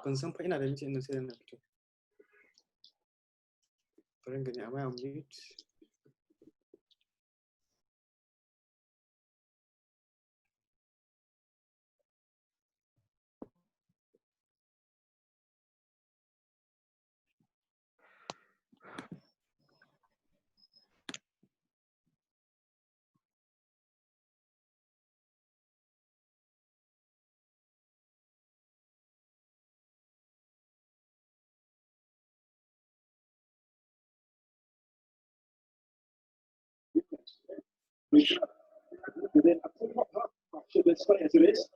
Ban san fa ina da mutum sai na fito. Bari gani am I on mute? Within a quarter should display as it is.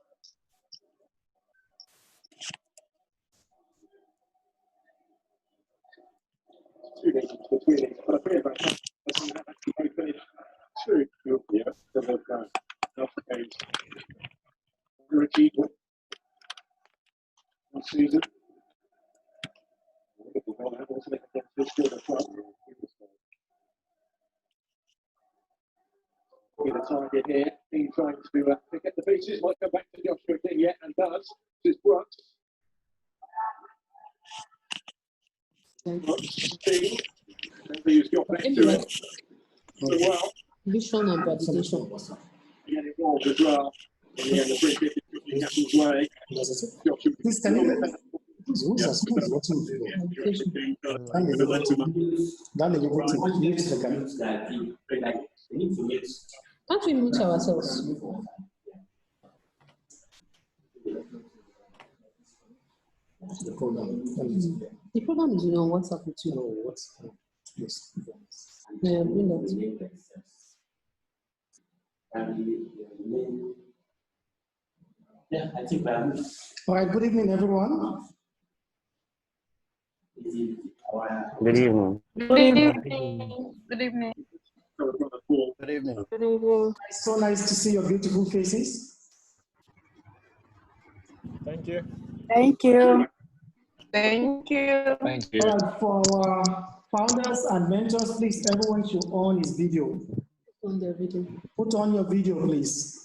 Between it, but I feel about true. Yeah, Ricky, Susan. With a target here, he's trying to pick up the pieces, might come back to Joshua again yet, and does. This is Brooks. Who's got back to it. Well, vision and validation. Get involved as well. In the end, the free kick is Castle's way. Please, can you Can't we mute ourselves? The program is on WhatsApp with you. Yes. Yeah, bring that. Yeah, I think all right, good evening, everyone. Good evening. Good evening. Good evening. Good evening. Good evening. It's so nice to see your beautiful faces. Thank you. Thank you. Thank you. Thank you. All right, for our founders and mentors, please, everyone should on his video. On their video. Put on your video, please.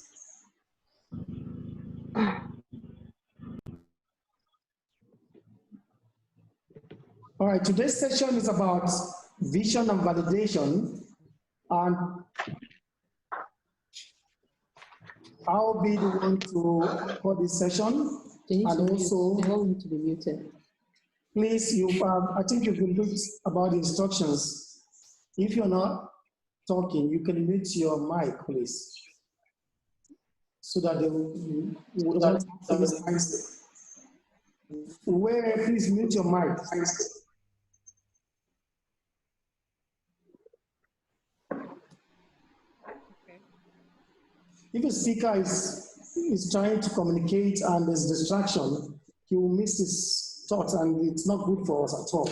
All right, today's session is about vision and validation, and I'll be the one to hold this session. And also, they all need to be muted. Please, I think you've been looked about the instructions. If you're not talking, you can mute your mic, please, so that they will where please mute your mic. If a speaker is trying to communicate and there's distraction, he will miss his thoughts, and it's not good for us at all.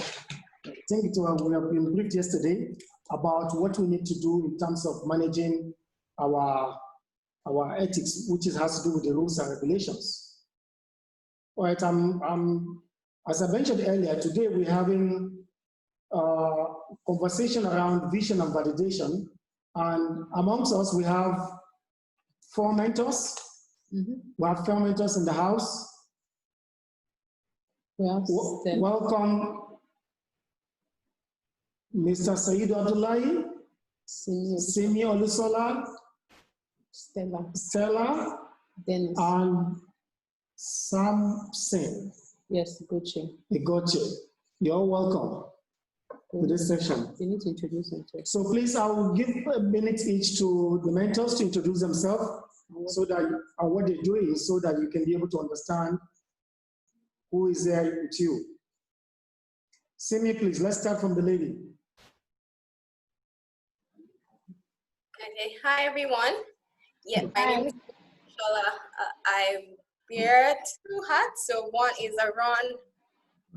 I think we have been briefed yesterday about what we need to do in terms of managing our ethics, which has to do with the rules and regulations. All right, as I mentioned earlier, today we're having a conversation around vision and validation, and amongst us we have 4 mentors. Mm-hmm. We have 4 mentors in the house. Welcome, Mr. Saidu Abdullahi, Simiola, Stella, Dennis, and Samson. Yes, Igoche. Igoche. You're all welcome to this session. You need to introduce themselves. So please, I will give a minute each to the mentors to introduce themselves, so that what they do is so that you can be able to understand who is there with you. Simi, please, let's start from the lady. Okay, hi everyone. Yeah, my name is Olushola. I wear two hats. So one is I run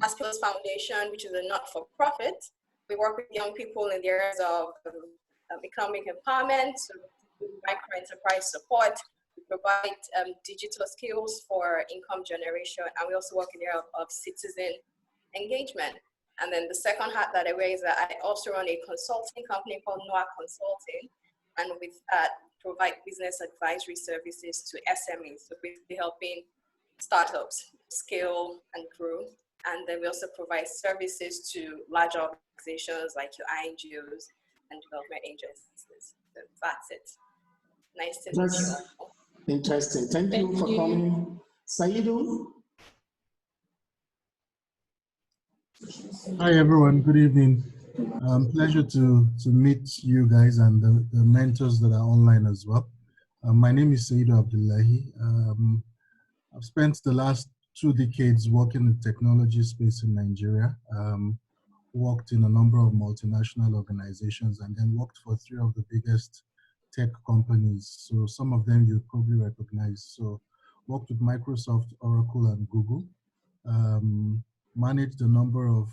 Aspilos Foundation, which is a not-for-profit. We work with young people in the areas of economic empowerment, so micro-enterprise support. We provide digital skills for income generation, and we also work in the area of citizen engagement. And then the second hat that I wear is that I also run a consulting company called Noah Consulting, and with that, provide business advisory services to SMEs, so basically helping startups scale and grow. And then we also provide services to large organizations like your INGOs and development agencies. So that's it. Nice to meet you all. Interesting. Thank you for coming. Saidu? Hi everyone, good evening. Pleasure to meet you guys and the mentors that are online as well. My name is Saidu Abdullahi. I've spent the last 2 decades working in the technology space in Nigeria. Worked in a number of multinational organizations and then worked for 3 of the biggest tech companies. So some of them you probably recognize. So worked with Microsoft, Oracle, and Google. Managed a number of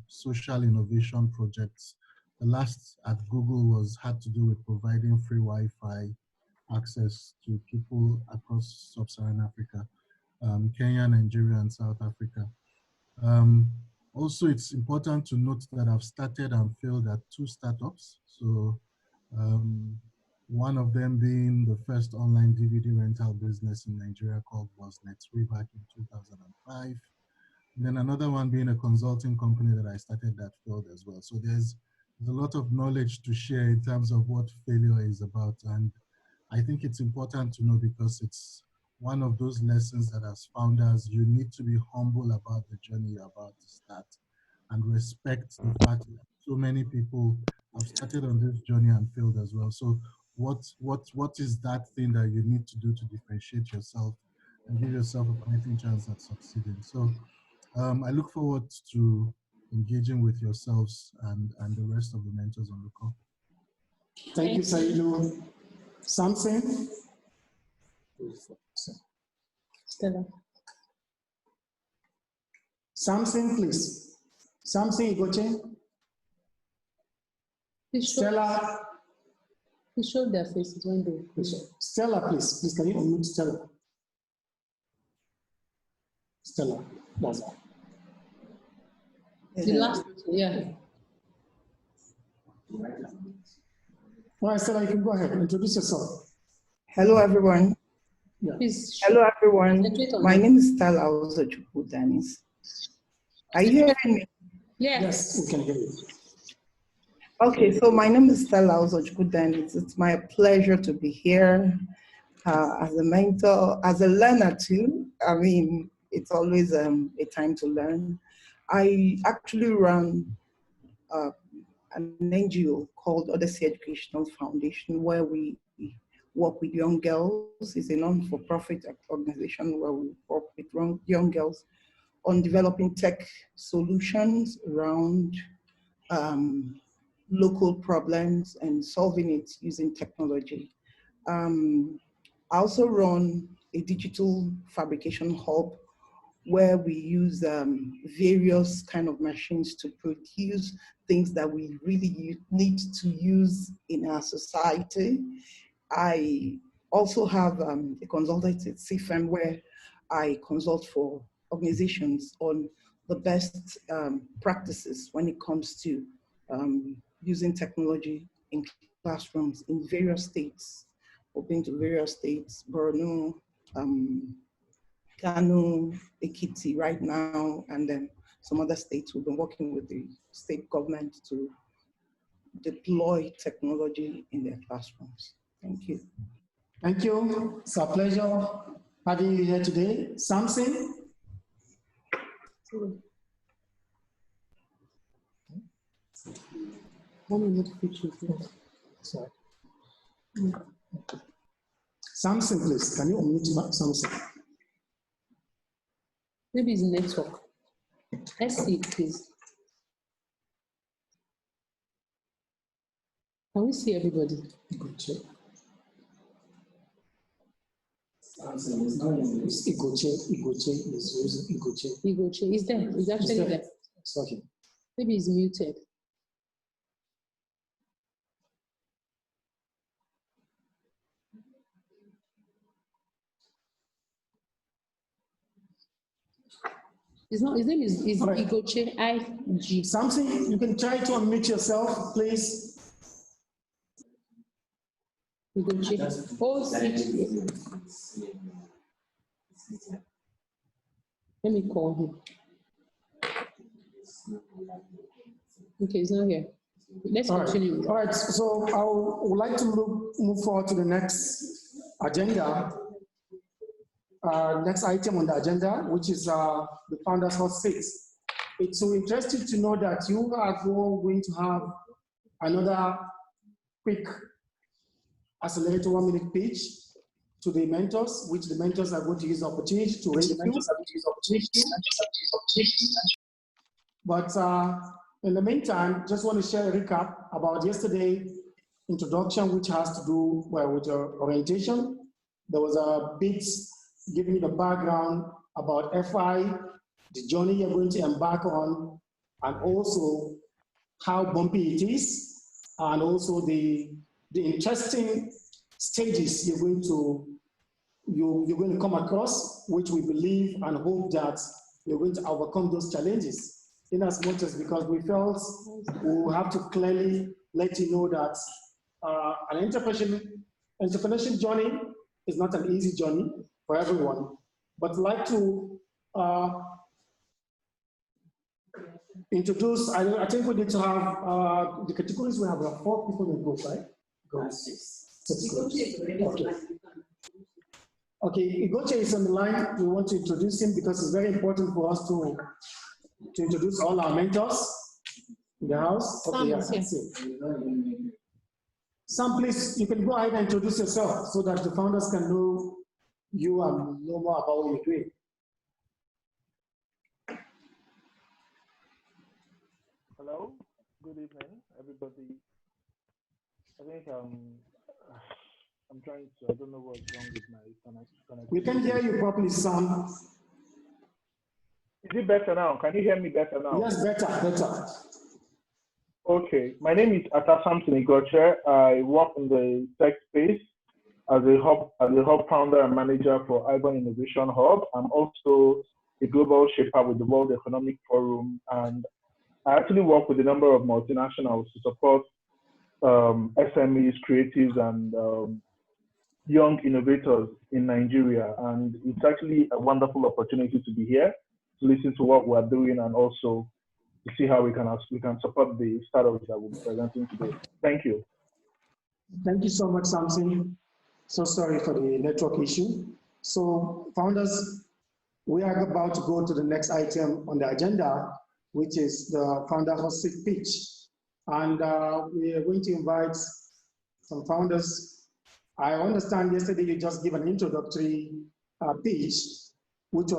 social innovation projects. The last at Google had to do with providing free Wi-Fi access to people across sub-Saharan Africa, Kenya, Nigeria, and South Africa. Also, it's important to note that I've started and failed at 2 startups. So one of them being the first online DVD rental business in Nigeria called WasNet way back in 2005. And then another one being a consulting company that I started that failed as well. So there's a lot of knowledge to share in terms of what failure is about. And I think it's important to know because it's one of those lessons that as founders, you need to be humble about the journey you're about to start and respect the fact that so many people have started on this journey and failed as well. So what is that thing that you need to do to differentiate yourself and give yourself a fighting chance at succeeding? So I look forward to engaging with yourselves and the rest of the mentors on the call. Thank you, Saidu. Samson? Stella. Samson, please. Samson Igoche? Stella? Please show their faces when they Stella, please. Please, can you unmute Stella? Stella, that's all. The last, yeah. All right, Stella, you can go ahead. Introduce yourself. Hello, everyone. Yeah. Please. Hello, everyone. My name is Stella Uzochukwu. Are you hearing me? Yes, we can hear you. Okay, so my name is Stella Uzochukwu. It's my pleasure to be here as a mentor, as a learner too. I mean, it's always a time to learn. I actually run an NGO called Odyssey Educational Foundation, where we work with young girls. It's a non-for-profit organization where we work with young girls on developing tech solutions around local problems and solving it using technology. I also run a digital fabrication hub where we use various kind of machines to produce things that we really need to use in our society. I also have a consultancy firm where I consult for organizations on the best practices when it comes to using technology in classrooms in various states. We've been to various states, Borno, Kano, Ekiti right now, and then some other states. We've been working with the state government to deploy technology in their classrooms. Thank you. Thank you. It's a pleasure having you here today. Samson? Samson, please, can you unmute Samson? Maybe it's network. Let's see, please. Can we see everybody? Igoche. Samson is not in this. Igoche is using Igoche. Igoche is there. It's actually there. It's okay. Maybe it's muted. It's not, his name is right. Igoche, I-G. Samson, you can try to unmute yourself, please. Igoche. Let me call him. Okay, he's not here. Let's continue. All right, so I would like to move forward to the next agenda. Next item on the agenda, which is the Founders Hot Seat. It's so interesting to know that you are going to have another quick accelerator 1-minute pitch to the mentors, which the mentors are going to use the opportunity to raise But in the meantime, just want to share a recap about yesterday's introduction, which has to do with your orientation. There was a bit giving you the background about FI, the journey you're going to embark on, and also how bumpy it is, and also the interesting stages you're going to come across, which we believe and hope that you're going to overcome those challenges. In as much as because we felt we have to clearly let you know that an entrepreneurship journey is not an easy journey for everyone, but like to introduce, I think we need to have the categories. We have 4 people in the group, right? 6 groups. Okay, Igoche is on the line. We want to introduce him because it's very important for us to introduce all our mentors in the house. Okay, yeah, that's it. Sam, please, you can go ahead and introduce yourself so that the founders can know you and know more about what you're doing. Hello, good evening, everybody. I think I'm trying to, I don't know what's wrong with my connection. We can hear you properly, Sam. Is it better now? Can you hear me better now? Yes, better. Okay, my name is Attah Igoche. I work in the tech space as a hub founder and manager for Aiivon Innovation Hub. I'm also a global shaper with the World Economic Forum, and I actually work with a number of multinationals to support SMEs, creatives, and young innovators in Nigeria. And it's actually a wonderful opportunity to be here, to listen to what we're doing, and also to see how we can support the startups that we'll be presenting today. Thank you. Thank you so much, Samson. So sorry for the network issue. So founders, we are about to go to the next item on the agenda, which is the founder hot seat pitch. And we are going to invite some founders. I understand yesterday you just gave an introductory pitch, which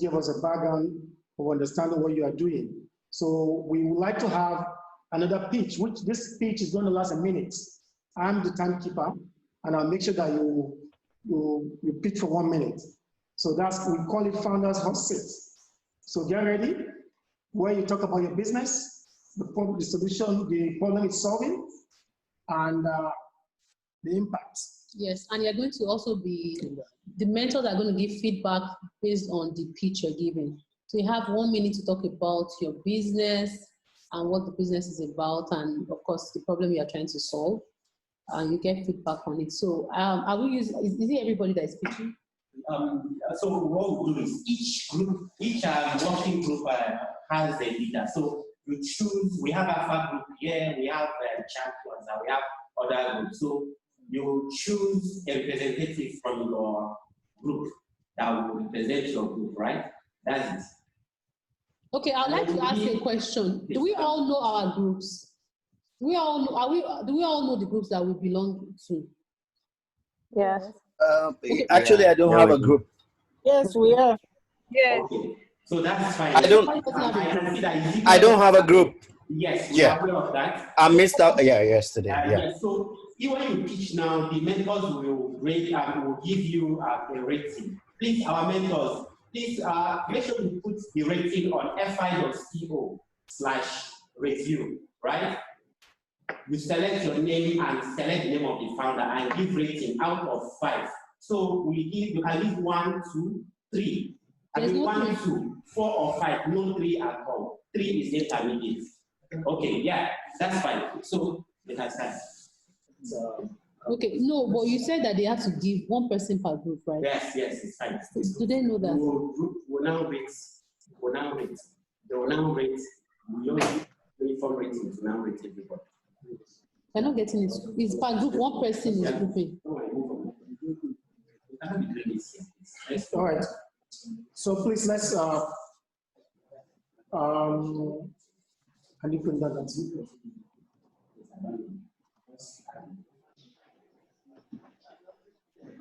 gave us a background of understanding what you are doing. So we would like to have another pitch, which this pitch is going to last a minute. I'm the timekeeper, and I'll make sure that you pitch for 1 minute. So we call it Founders Hot Seat. So get ready, where you talk about your business, the solution, the problem it's solving, and the impact. Yes, and you're going to also be, the mentors are going to give feedback based on the pitch you're giving. So you have 1 minute to talk about your business and what the business is about, and of course the problem you are trying to solve, and you get feedback on it. So I will use, is it everybody that is pitching? So what we do is each working group has a leader. So you choose, we have Alpha group here, we have champions, and we have other groups. So you choose a representative from your group that will represent your group, right? That's it. Okay, I'd like to ask a question. Do we all know our groups? Do we all know, do we all know the groups that we belong to? Yes. Actually, I don't have a group. Yes, we are. Yes. Okay. So that's fine. I don't. I can see that. I don't have a group. Yes, we Yeah. are aware of that. I missed out. Yeah, yesterday. Yeah. Yes. So when you teach now, the mentors will rate and will give you a rating. Please, our mentors, please make sure you put the rating on fi.co/review, right? You select your name and select the name of the founder and give rating out of 5. So we give you at least 1, 2, 3. I mean 1, 2, 4 or 5, no 3 at all. 3 is intermediate. Okay, yeah, that's fine. So we can start. Okay, no, but you said that they have to give 1 person per group, right? Yes, it's fine. Do they know that? We'll now rate. They will now rate. We don't give uniform rating to now rate everybody. We're not getting it. It's per group, 1 person is grouping. All right. So please let's can you bring that down?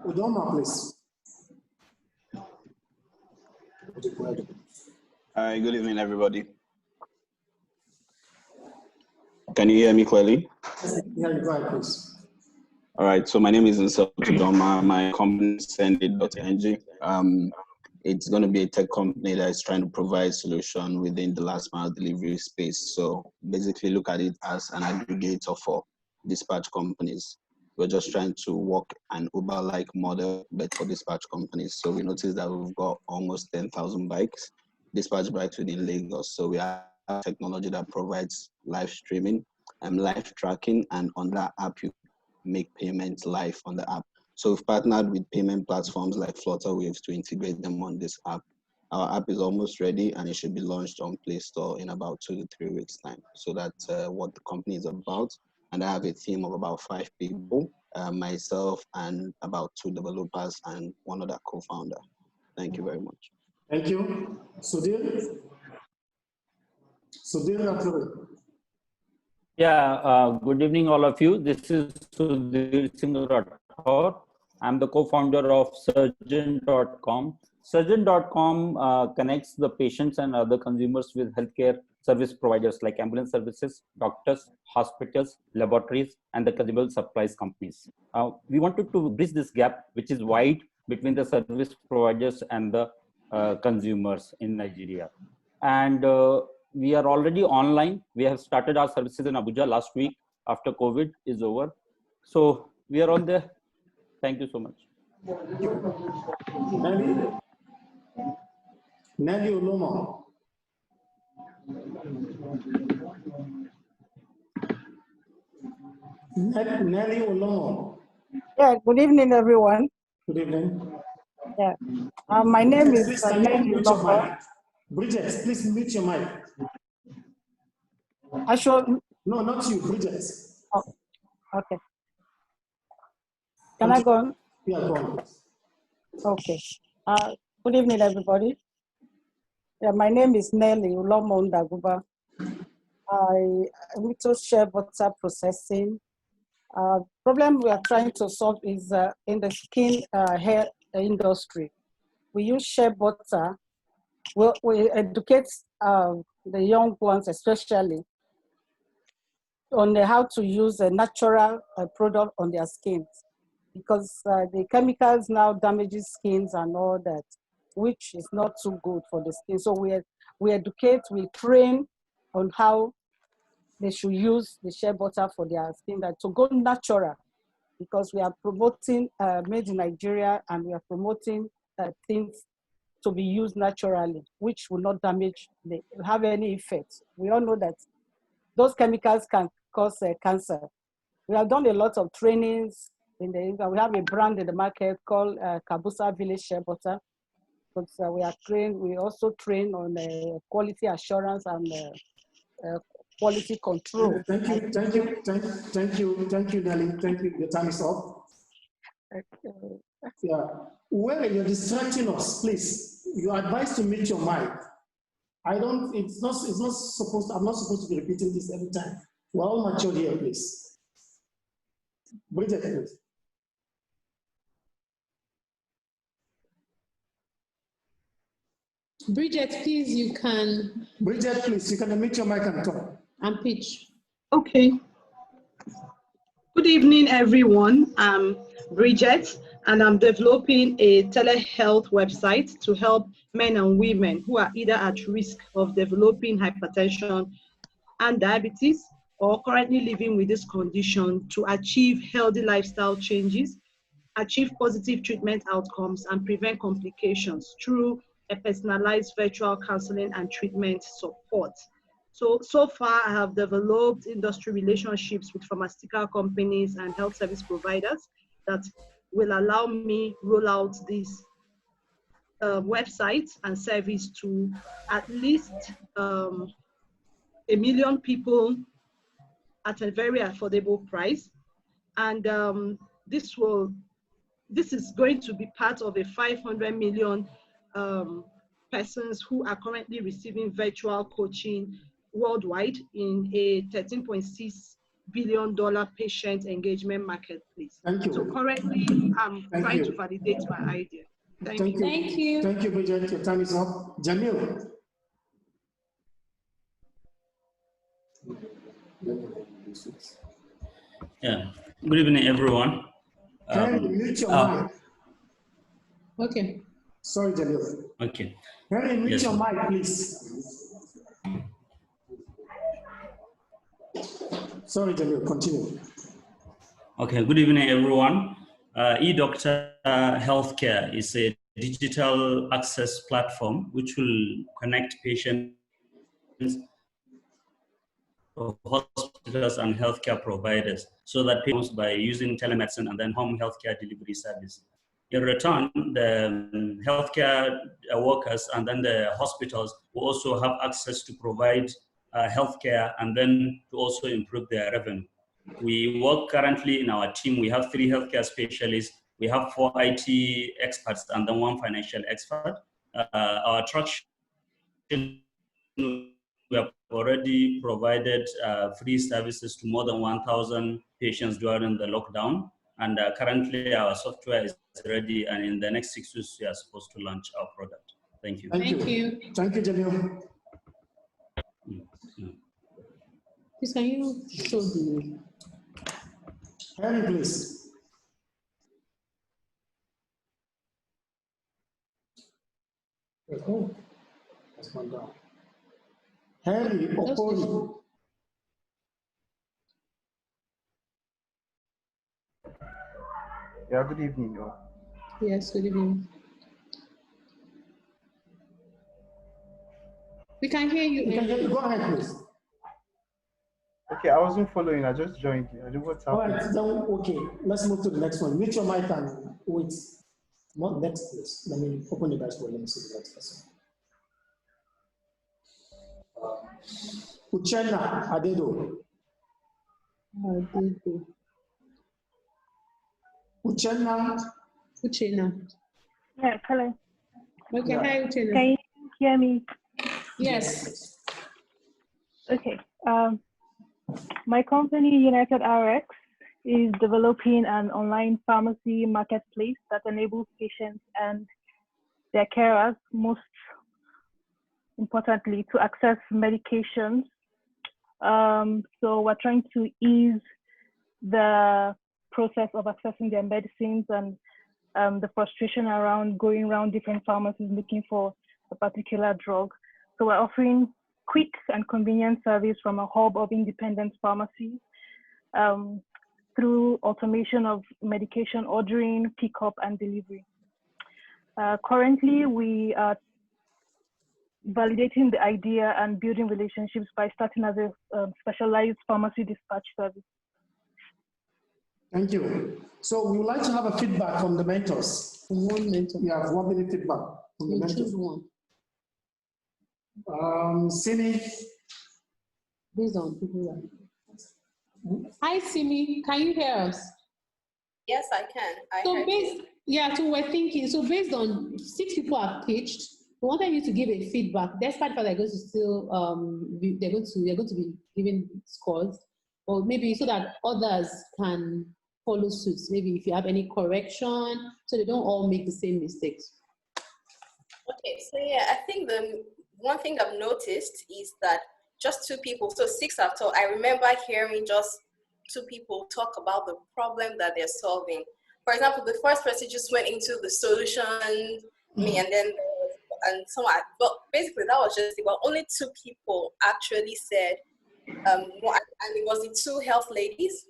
Udoma, please. Hi, good evening, everybody. Can you hear me clearly? Yeah, you go ahead, please. All right, so my name is Udoma. My company is Sendit.ng. It's going to be a tech company that is trying to provide solution within the last mile delivery space. So basically look at it as an aggregator for dispatch companies. We're just trying to work an Uber-like model, but for dispatch companies. So we noticed that we've got almost 10,000 bikes, dispatch bikes within Lagos. So we have technology that provides live streaming and live tracking, and on that app, you make payments live on the app. So we've partnered with payment platforms like Flutterwaves to integrate them on this app. Our app is almost ready and it should be launched on Play Store in about 2 to 3 weeks' time. So that's what the company is about. And I have a team of about 5 people, myself and about 2 developers and 1 other co-founder. Thank you very much. Thank you. Sudhir? Sudhir, yeah, good evening, all of you. This is Sudhir Singh Rathore. I'm the co-founder of Surgeon.com. Surgeon.com connects the patients and other consumers with healthcare service providers like ambulance services, doctors, hospitals, laboratories, and the consumable supplies companies. We wanted to bridge this gap, which is wide between the service providers and the consumers in Nigeria. And we are already online. We have started our services in Abuja last week after COVID is over. So we are on there. Thank you so much. Nelly Olomo. Nelly Olomo. Yeah, good evening, everyone. Good evening. Yeah, my name is Please, can you mute your mic? Bridget, please mute your mic. I should. No, not you, Bridget. Oh, okay. Can I go on? Yeah, go on. Okay. Good evening, everybody. Yeah, my name is Nelly Ulomo Ndaguba. I to share butter processing. Problem we are trying to solve is in the skin hair industry. We use shea butter. We educate the young ones, especially, on how to use a natural product on their skins, because the chemicals now damages skins and all that, which is not too good for the skin. So we educate, we train on how they should use the shea butter for their skin, that to go natural, because we are promoting made in Nigeria, and we are promoting things to be used naturally, which will not damage, have any effect. We all know that those chemicals can cause cancer. We have done a lot of trainings we have a brand in the market called Kabusa Village Shea Butter. But we are trained. We also train on quality assurance and quality control. Thank you, Nelly. Thank you. The time is up. Yeah. Well, you're distracting us, please. You're advised to mute your mic. It's not supposed, I'm not supposed to be repeating this every time. We're all matured here, please. Bridget, please. Bridget, please, you can. Bridget, please, you can unmute your mic and talk. And pitch. Okay. Good evening, everyone. I'm Bridget, and I'm developing a telehealth website to help men and women who are either at risk of developing hypertension and diabetes or currently living with this condition to achieve healthy lifestyle changes, achieve positive treatment outcomes, and prevent complications through a personalized virtual counseling and treatment support. So far, I have developed industry relationships with pharmaceutical companies and health service providers that will allow me roll out this website and service to at least 1 million people at a very affordable price. And this is going to be part of a 500 million persons who are currently receiving virtual coaching worldwide in a $13.6 billion patient engagement marketplace. Thank you. So currently, I'm trying to validate my idea. Thank you. Thank you. Thank you, Bridget. Your time is up. Jamil. Yeah. Good evening, everyone. Henry, mute your mic. Okay. Sorry, Jamil. Okay. Henry, mute Yes, your sir. mic, please. Sorry, Jamil, continue. Okay. Good evening, everyone. eDoctor Healthcare is a digital access platform which will connect patients to hospitals and healthcare providers so that patients by using telemedicine and then home healthcare delivery service. In return, the healthcare workers and then the hospitals will also have access to provide healthcare and then to also improve their revenue. We work currently in our team, we have 3 healthcare specialists, we have 4 IT experts and then 1 financial expert. Our traction, we have already provided free services to more than 1,000 patients during the lockdown. And currently our software is ready, and in the next 6 weeks, we are supposed to launch our product. Thank you. Thank you. Thank you, Jamil. Please, can you show the... Henry, please. Oh, that's gone down. Henry Okori. Yeah, good evening. Yes, good evening. We can hear you. We can hear you. Go ahead, please. Okay, I wasn't following. I just joined. I don't know what's All happening. right, then, okay, let's move to the next one. Mute your mic and wait. Not next, please. Let me open the dashboard. Let me see the next person. Uchenna Adedo. Uchenna. Yes, hello. Okay, Yeah. hi, Uchenna. Can you hear me? Yes. Okay. My company, United RX, is developing an online pharmacy marketplace that enables patients and their carers, most importantly, to access medications. So we're trying to ease the process of accessing their medicines and the frustration around going around different pharmacies looking for a particular drug. So we're offering quick and convenient service from a hub of independent pharmacies through automation of medication ordering, pickup, and delivery. Currently, we are validating the idea and building relationships by starting as a specialized pharmacy dispatch service. Thank you. So we would like to have a feedback from the mentors. 1 mentor. Yeah, 1 minute feedback from the You mentors. choose one. Simi. Based on people that... Hi, Simi. Can you hear us? Yes, I can. So we're thinking, so based on 6 people have pitched, we wanted you to give a feedback, despite the fact they're going to still, they're going to be giving scores, or maybe so that others can follow suit. Maybe if you have any correction, so they don't all make the same mistakes. Okay, so yeah, I think the one thing I've noticed is that just two people, so 6 have talked. I remember hearing just two people talk about the problem that they're solving. For example, the first person just went into the solution, and then but basically that was just it. But only two people actually said, and it was the two health ladies.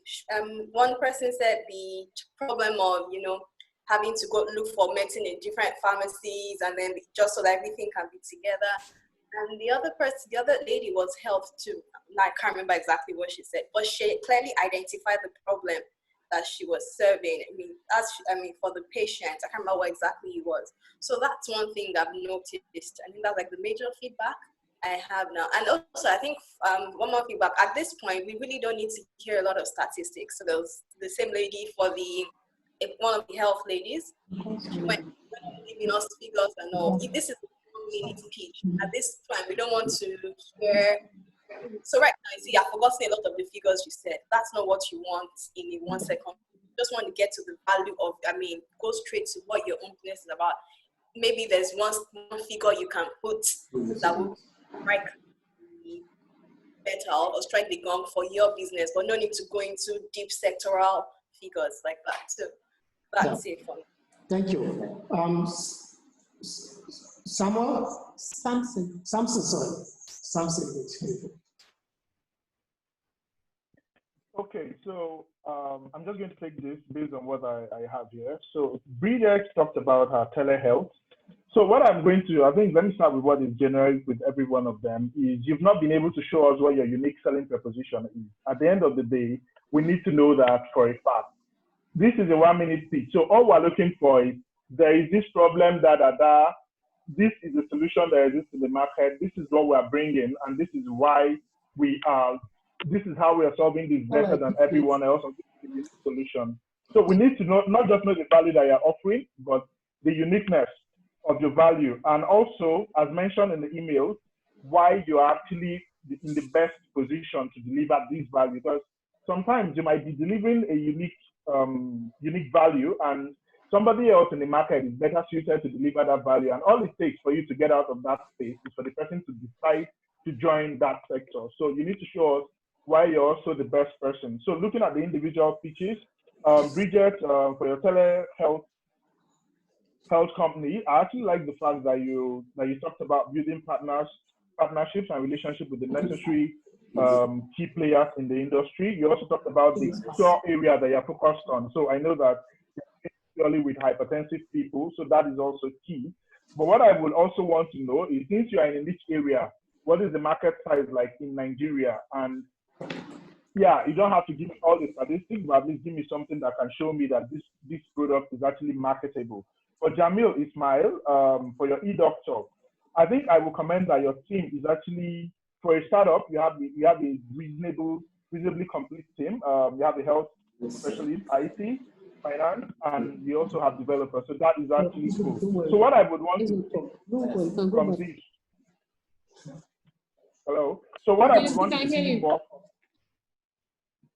One person said the problem of having to go look for medicine in different pharmacies, and then just so that everything can be together. And the other lady was health too. I can't remember exactly what she said, but she clearly identified the problem that she was serving. For the patient, I can't remember what exactly it was. So that's one thing I've noticed. I think that's like the major feedback I have now. And also, I think one more feedback. At this point, we really don't need to hear a lot of statistics. So there was the same lady for one of the health ladies when giving us figures and all. This is we need to teach. At this time, we don't want to hear. So right now, you see, I've forgotten a lot of the figures you said. That's not what you want in 1 second. You just want to get to the value of, go straight to what your own business is about. Maybe there's one figure you can put that will strike better or strike the gong for your business, but no need to go into deep sectoral figures like that. So that's it for me. Thank you. Samson, sorry. Samson. Okay, so I'm just going to take this based on what I have here. So Bridget talked about her telehealth. So what I'm going to, I think, let me start with what is generic with every one of them, is you've not been able to show us what your unique selling proposition is. At the end of the day, we need to know that for a fact. This is a 1-minute pitch. So all we're looking for is, there is this problem, this is the solution that exists in the market, this is what we are bringing, and this is why this is how we are solving this better than everyone else, and this is the unique solution. So we need to not just know the value that you're offering, but the uniqueness of your value. And also, as mentioned in the email, why you're actually in the best position to deliver this value. Because sometimes you might be delivering a unique value, and somebody else in the market is better suited to deliver that value. And all it takes for you to get out of that space is for the person to decide to join that sector. So you need to show us why you're also the best person. So looking at the individual pitches, Bridget, for your telehealth company, I actually like the fact that you talked about building partnerships and relationships with the necessary key players in the industry. You also talked about the core area that you're focused on. So I know that purely with hypertensive people, so that is also key. But what I would also want to know is, since you are in a niche area, what is the market size like in Nigeria? And yeah, you don't have to give me all the statistics, but at least give me something that can show me that this product is actually marketable. For Jamil Ismail, for your e-doctor, I think I will commend that your team is actually, for a startup, you have a reasonably complete team. You have a health specialist, IT, finance, and you also have developers. So that is actually cool. So what I would want to see from this, hello. So what I would want to see more.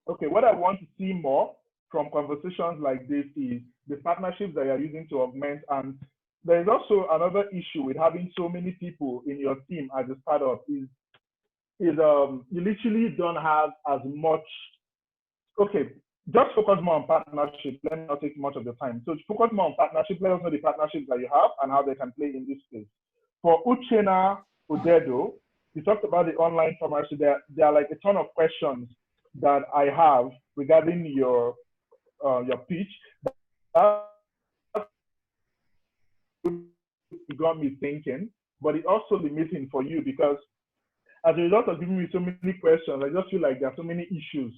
Okay, what I want to see more from conversations like this is the partnerships that you're using to augment. And there is also another issue with having so many people in your team as a startup is you literally don't have as much. Okay, just focus more on partnership. Let me not take much of the time. So focus more on partnership. Let us know the partnerships that you have and how they can play in this space. For Uchenna Odedo, you talked about the online pharmacy. There are like a ton of questions that I have regarding your pitch. That got me thinking, but it's also limiting for you because as a result of giving me so many questions, I just feel like there are so many issues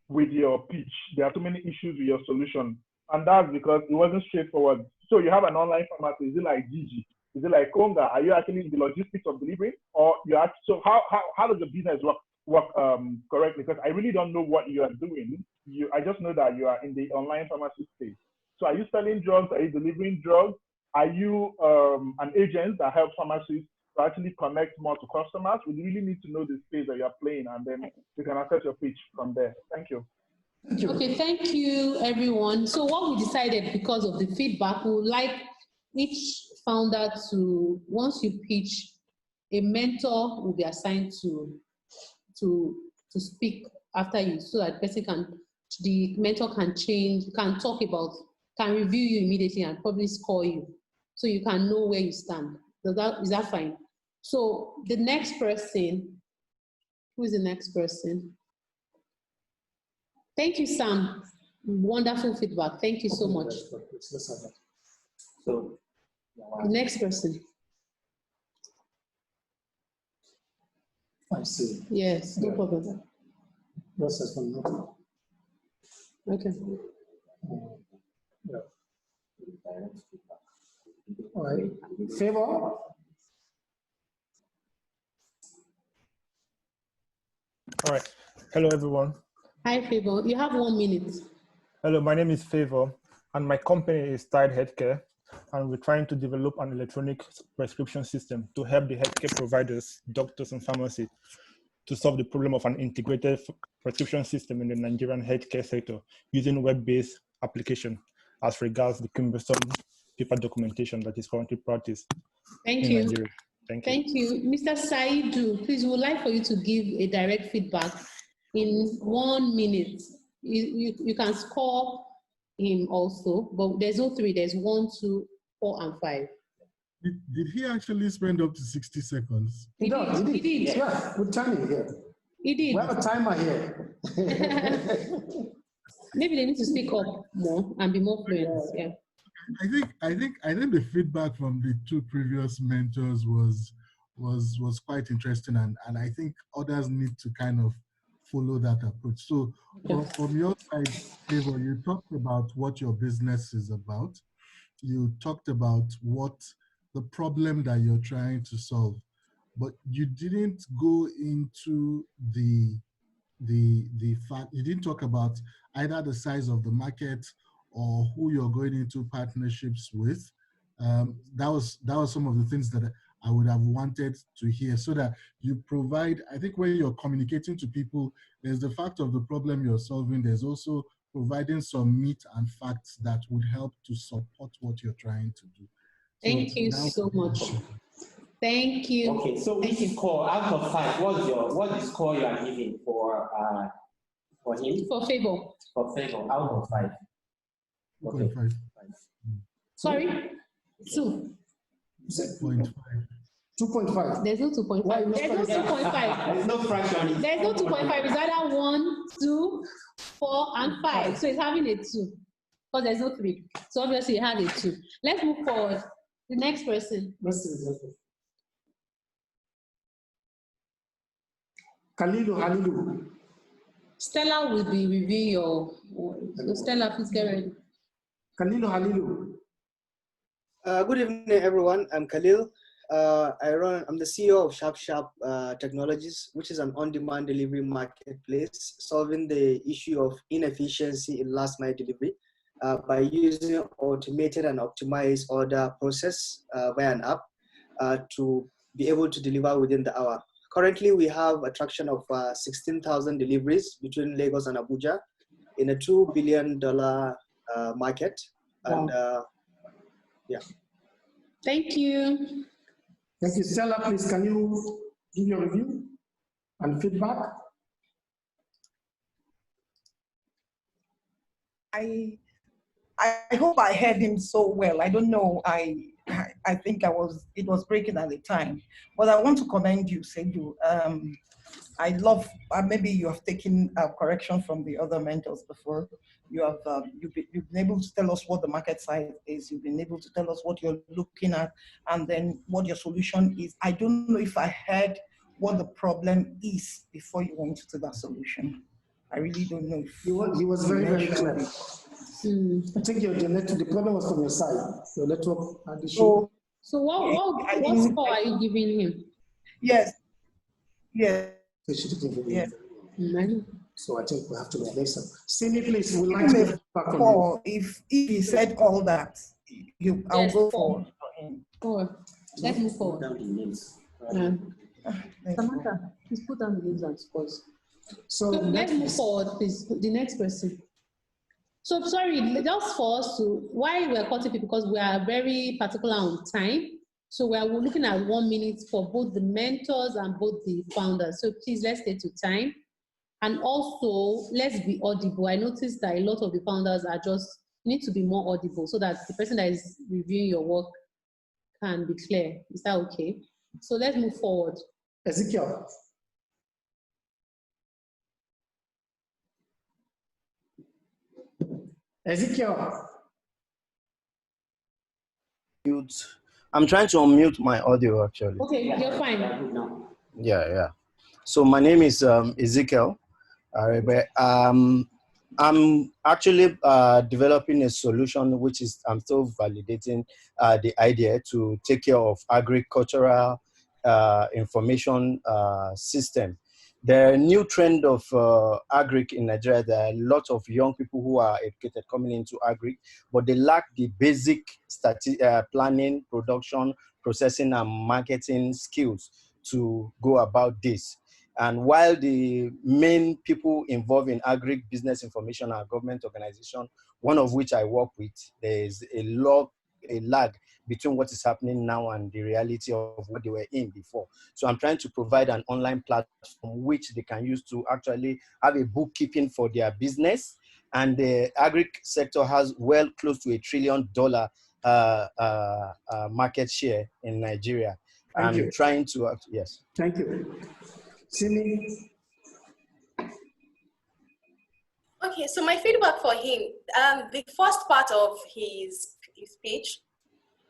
with your pitch. There are so many issues with your solution. And that's because it wasn't straightforward. So you have an online pharmacy. Is it like Gigi? Is it like Konga? Are you actually in the logistics of delivery? Or you are, so how does the business work correctly? Because I really don't know what you are doing. I just know that you are in the online pharmacy space. So are you selling drugs? Are you delivering drugs? Are you an agent that helps pharmacists to actually connect more to customers? We really need to know the space that you're playing, and then you can assess your pitch from there. Thank you. Okay, thank you, everyone. So what we decided, because of the feedback, we would like each founder to, once you pitch, a mentor will be assigned to speak after you, so that the mentor can change, can talk about, can review you immediately and probably score you, so you can know where you stand. Is that fine? So the next person, who is the next person? Thank you, Sam. Wonderful feedback. Thank you so much. So, the next person. I see. Yes, no problem. Process from nothing. Okay. Yeah. All right. Favor? All right. Hello, everyone. Hi, Favor. You have 1 minute. Hello, my name is Favor, and my company is Tide Healthcare, and we're trying to develop an electronic prescription system to help the healthcare providers, doctors, and pharmacists to solve the problem of an integrated prescription system in the Nigerian healthcare sector using web-based application as regards the cumbersome paper documentation that is currently practiced Thank in you. Nigeria. Thank you. Mr. Saidu, please, we would like for you to give a direct feedback in 1 minute. You can score him also, but there's no 3, there's 1, 2, 4, and 5. Did he actually spend up to 60 seconds? He does. He did. He did. Yeah, we're timing here. He did. We have a timer here. Maybe they need to speak up more and be more fluent. Yeah. I think the feedback from the 2 previous mentors was quite interesting, and I think others need to kind of follow that approach. So from your side, Favor, you talked about what your business is about. You talked about what the problem that you're trying to solve, but you didn't go into the fact, you didn't talk about either the size of the market or who you're going into partnerships with. That was some of the things that I would have wanted to hear, so that you provide, I think when you're communicating to people, there's the fact of the problem you're solving, there's also providing some meat and facts that would help to support what you're trying to do. Thank you so much. Thank you. Okay, so which score out of 5? What the score you are giving for him? For Favor. For Favor, out of 5. Okay. 2.5. Sorry? 2. 2.5. 2.5. There's no 2.5. There's no 2.5. There's no fraction. There's no 2.5. It's either 1, 2, 4, and 5. So it's having a 2. Because there's no 3. So obviously it has a 2. Let's move forward. The next person. Halilu. Stella will be reviewing your. So Stella, please get ready. Halilu. Good evening, everyone. I'm Khalil. I'm the CEO of Sharp Technologies, which is an on-demand delivery marketplace solving the issue of inefficiency in last-mile delivery by using automated and optimized order process via an app to be able to deliver within the hour. Currently, we have a traction of 16,000 deliveries between Lagos and Abuja in a $2 billion market. And yeah. Thank you. Thank you. Stella, please, can you give your review and feedback? I hope I heard him so well. I don't know. I think it was breaking at the time. But I want to commend you, Saidu. I love, maybe you have taken correction from the other mentors before. You've been able to tell us what the market size is. You've been able to tell us what you're looking at, and then what your solution is. I don't know if I heard what the problem is before you went to that solution. I really don't know if he was very, very clear. I think the problem was from your side. Your network had issue. So what score are you giving him? Yes. Yes. Yes. So I think we have to replace him. Simi, please, we'd like to back on you. If he said all that, I'll go for him. Let's move forward. Samantha, please put down the names and scores. So let's move forward, please. The next person. So sorry, just for us to, why we're cutting people, because we are very particular on time. So we're looking at 1 minute for both the mentors and both the founders. So please, let's stay to time. And also, let's be audible. I noticed that a lot of the founders are just, need to be more audible so that the person that is reviewing your work can be clear. Is that okay? So let's move forward. Ezekiel. Ezekiel. I'm trying to unmute my audio actually. Okay, you're fine. Yeah. So my name is Ezekiel. I'm actually developing a solution which is, I'm still validating the idea to take care of agricultural information system. The new trend of agric in Nigeria, there are a lot of young people who are educated coming into agric, but they lack the basic planning, production, processing, and marketing skills to go about this. And while the main people involved in agri business information are government organizations, one of which I work with, there is a lag between what is happening now and the reality of what they were in before. So I'm trying to provide an online platform which they can use to actually have a bookkeeping for their business. And the agri sector has well close to $1 trillion market share in Nigeria. Thank you. Trying to, yes. Thank you. Simi. Okay, so my feedback for him, the first part of his speech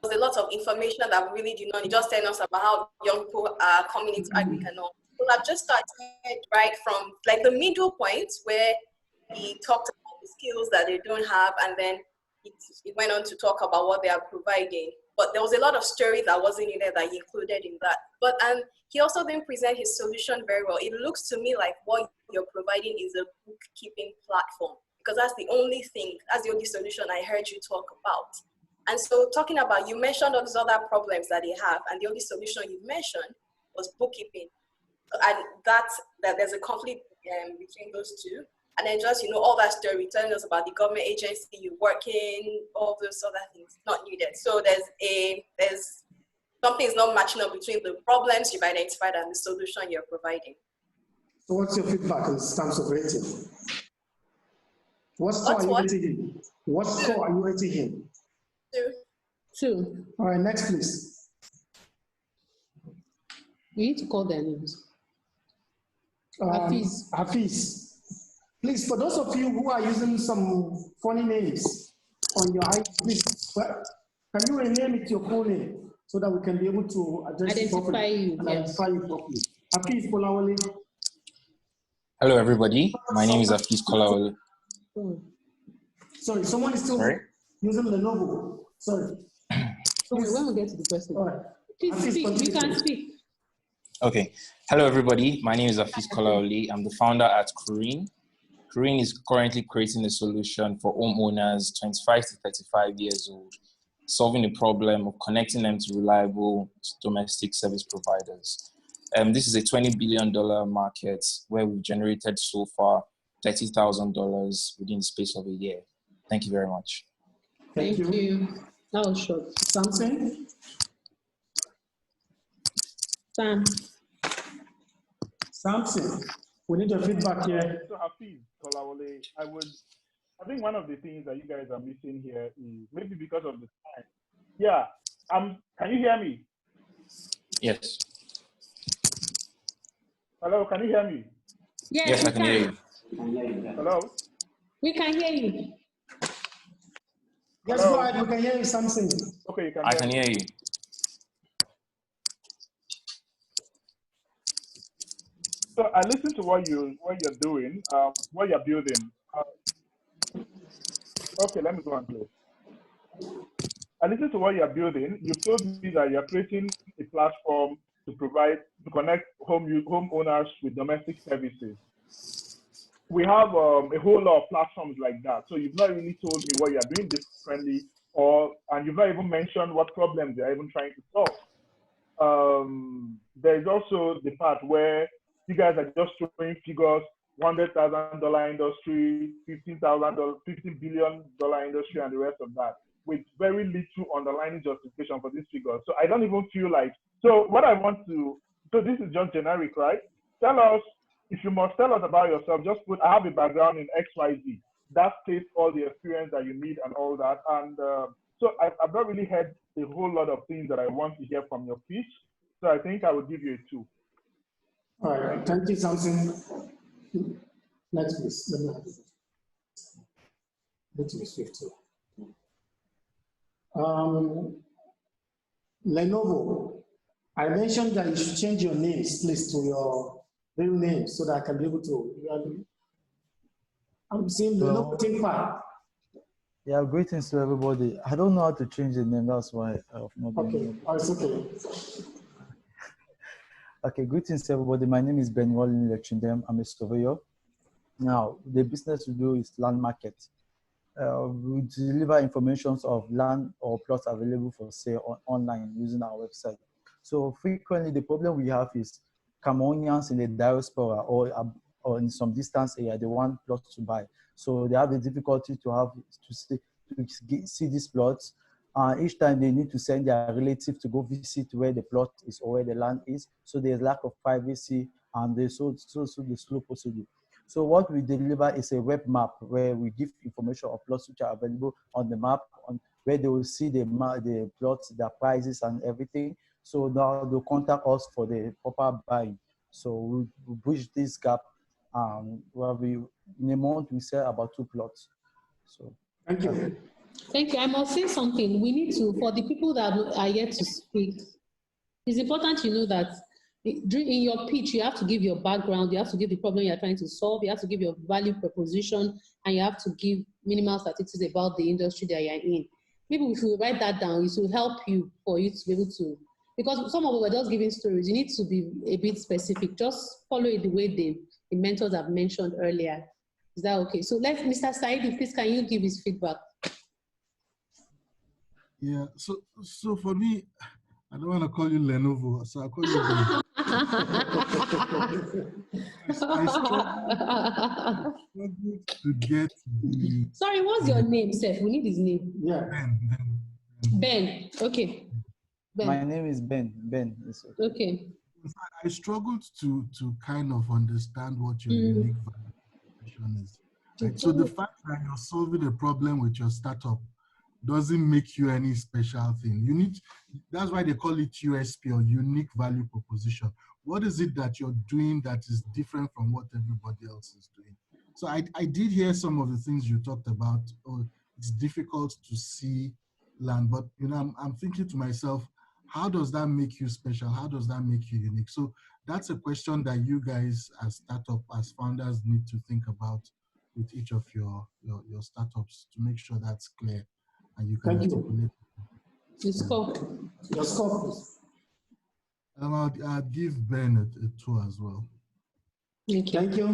was a lot of information that we really did not. He just telling us about how young people are coming into agric and all. So I've just started right from like the middle point where he talked about the skills that they don't have, and then he went on to talk about what they are providing. But there was a lot of story that wasn't in there that he included in that. But he also didn't present his solution very well. It looks to me like what you're providing is a bookkeeping platform, because that's the only thing, that's the only solution I heard you talk about. And so talking about, you mentioned all these other problems that they have, and the only solution you mentioned was bookkeeping. And that there's a conflict between those two. And then just, all that story, telling us about the government agency, you working, all those other things, not needed. So there's something is not matching up between the problems you've identified and the solution you're providing. So what's your feedback in terms of rating? What score are you rating him? What score are you rating him? 2. All right, next please. We need to call their names. Hafiz. Please, for those of you who are using some funny names on your ID, please, can you rename it your full name so that we can be able to identify you properly? Hafiz Kolawole. Hello, everybody. My name is Hafiz Kolawole. Sorry, someone is still using Lenovo. Sorry. When we get to the person. All right. Please speak. You can speak. Okay. Hello, everybody. My name is Hafiz Kolawole. I'm the founder at Kureen. Kureen is currently creating a solution for homeowners 25 to 35 years old, solving the problem of connecting them to reliable domestic service providers. This is a $20 billion market where we've generated so far $30,000 within the space of a year. Thank you very much. Thank you. That was short. Samson? Samson, we need your feedback here. So Hafiz Kolawole, I think one of the things that you guys are missing here is maybe because of the time. Yeah, can you hear me? Yes. Hello, can you hear me? Yes, I can hear you. Hello? We can hear you. Yes, go ahead, we can hear you, Samson. Okay, you can I can hear you. So I listened to what you're doing, what you're building. Okay, let me go on, please. I listened to what you're building. You've told me that you're creating a platform to connect homeowners with domestic services. We have a whole lot of platforms like that. So you've not really told me what you're doing differently, and you've not even mentioned what problems you're even trying to solve. There's also the part where you guys are just throwing figures $100,000 industry, $15 billion industry, and the rest of that, with very little underlying justification for these figures. So I don't even feel like, so what I want to, so this is just generic, right? Tell us, if you must tell us about yourself, just put, I have a background in XYZ. That states all the experience that you need and all that. And so I've not really heard a whole lot of things that I want to hear from your pitch. So I think I will give you a 2. All right, thank you, Samson. Next, please. Let me shift to. Lenovo, I mentioned that you should change your names, please, to your real name so that I can be able to. I'm seeing Lenovo ThinkPad. Yeah, greetings to everybody. I don't know how to change the name, that's why I've not been Okay, oh, it's okay. Okay, greetings to everybody. My name is Ben Wallin Lechindem. I'm a surveyor. Now, the business we do is land market. We deliver information of land or plots available for sale online using our website. So frequently, the problem we have is Cameroonians in the diaspora or in some distance area, they want plots to buy. So they have the difficulty to see these plots. Each time they need to send their relative to go visit where the plot is or where the land is. So there's lack of privacy and the slow procedure. So what we deliver is a web map where we give information of plots which are available on the map, on where they will see the plots, their prices and everything. So now they'll contact us for the proper buying. So we bridge this gap. Where in a month we sell about 2 plots. So thank you. Thank you. I must say something. We need to, for the people that are yet to speak, it's important to know that in your pitch, you have to give your background, you have to give the problem you're trying to solve, you have to give your value proposition, and you have to give minimal statistics about the industry that you're in. Maybe if you write that down, it will help you for you to be able to, because some of us are just giving stories. You need to be a bit specific. Just follow it the way the mentors have mentioned earlier. Is that okay? So Mr. Saidu, please, can you give his feedback? Yeah, so for me, I don't want to call you Lenovo, so I'll call you Ben. I struggle to get the... Sorry, what's your name, Seth? We need his name. Yeah. Ben. Okay. Ben. My name is Ben. Ben. Okay. I struggled to kind of understand what your unique value is. Right? So the fact that you're solving a problem with your startup doesn't make you any special thing. That's why they call it USP, or unique value proposition. What is it that you're doing that is different from what everybody else is doing? So I did hear some of the things you talked about. Oh, it's difficult to see land, but I'm thinking to myself, how does that make you special? How does that make you unique? So that's a question that you guys as as founders need to think about with each of your startups to make sure that's clear and you can articulate. Your scope, please. I'll give Ben a 2 as well. Okay. Thank you.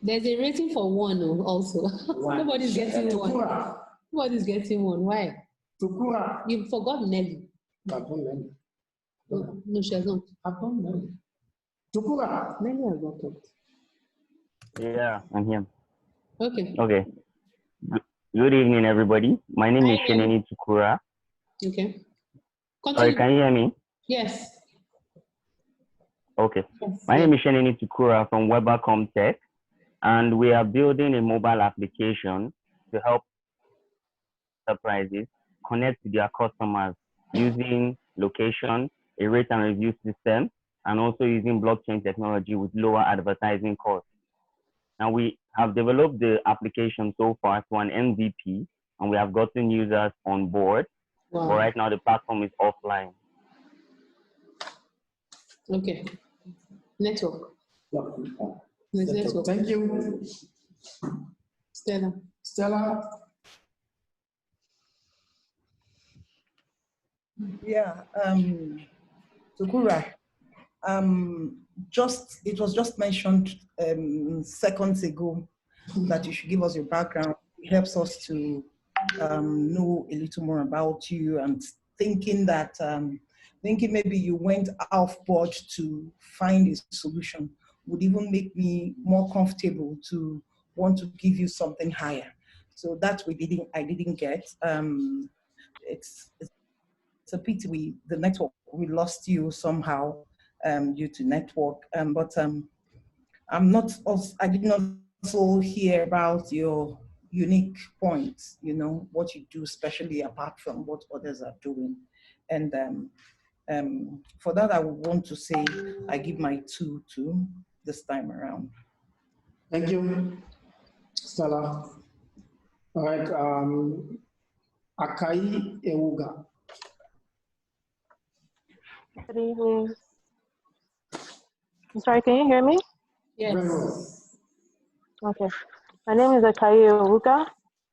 There's a rating for 1 also. Nobody's getting 1. Nobody's getting 1. Why? Tukura. You forgot Nelly. I've done Nelly. No, she has not. I've done Nelly. Tukura. Nelly has not talked. Yeah, I'm here. Okay. Okay. Good evening, everybody. My name is Sheneni Tukura. Okay. Sorry, can you hear me? Yes. Okay. My name is Sheneni Tukura from Webercom Tech, and we are building a mobile application to help enterprises connect to their customers using location, a rate and review system, and also using blockchain technology with lower advertising costs. Now we have developed the application so far to an MVP, and we have gotten users on board. Wow. But right now the platform is offline. Okay. Network. Network. Thank you. Stella. Stella. Yeah. Tukura. It was just mentioned seconds ago that you should give us your background. It helps us to know a little more about you, and thinking maybe you went off board to find a solution, would even make me more comfortable to want to give you something higher. So that I didn't get. It's a pity we lost you somehow due to network. But I did not also hear about your unique points, what you do, especially apart from what others are doing. And for that, I would want to say I give my 2 to this time around. Thank you, Stella. All right, Akai Ewuga. Good evening. I'm sorry, can you hear me? Yes. Very well. Okay. My name is Attah Ewuga.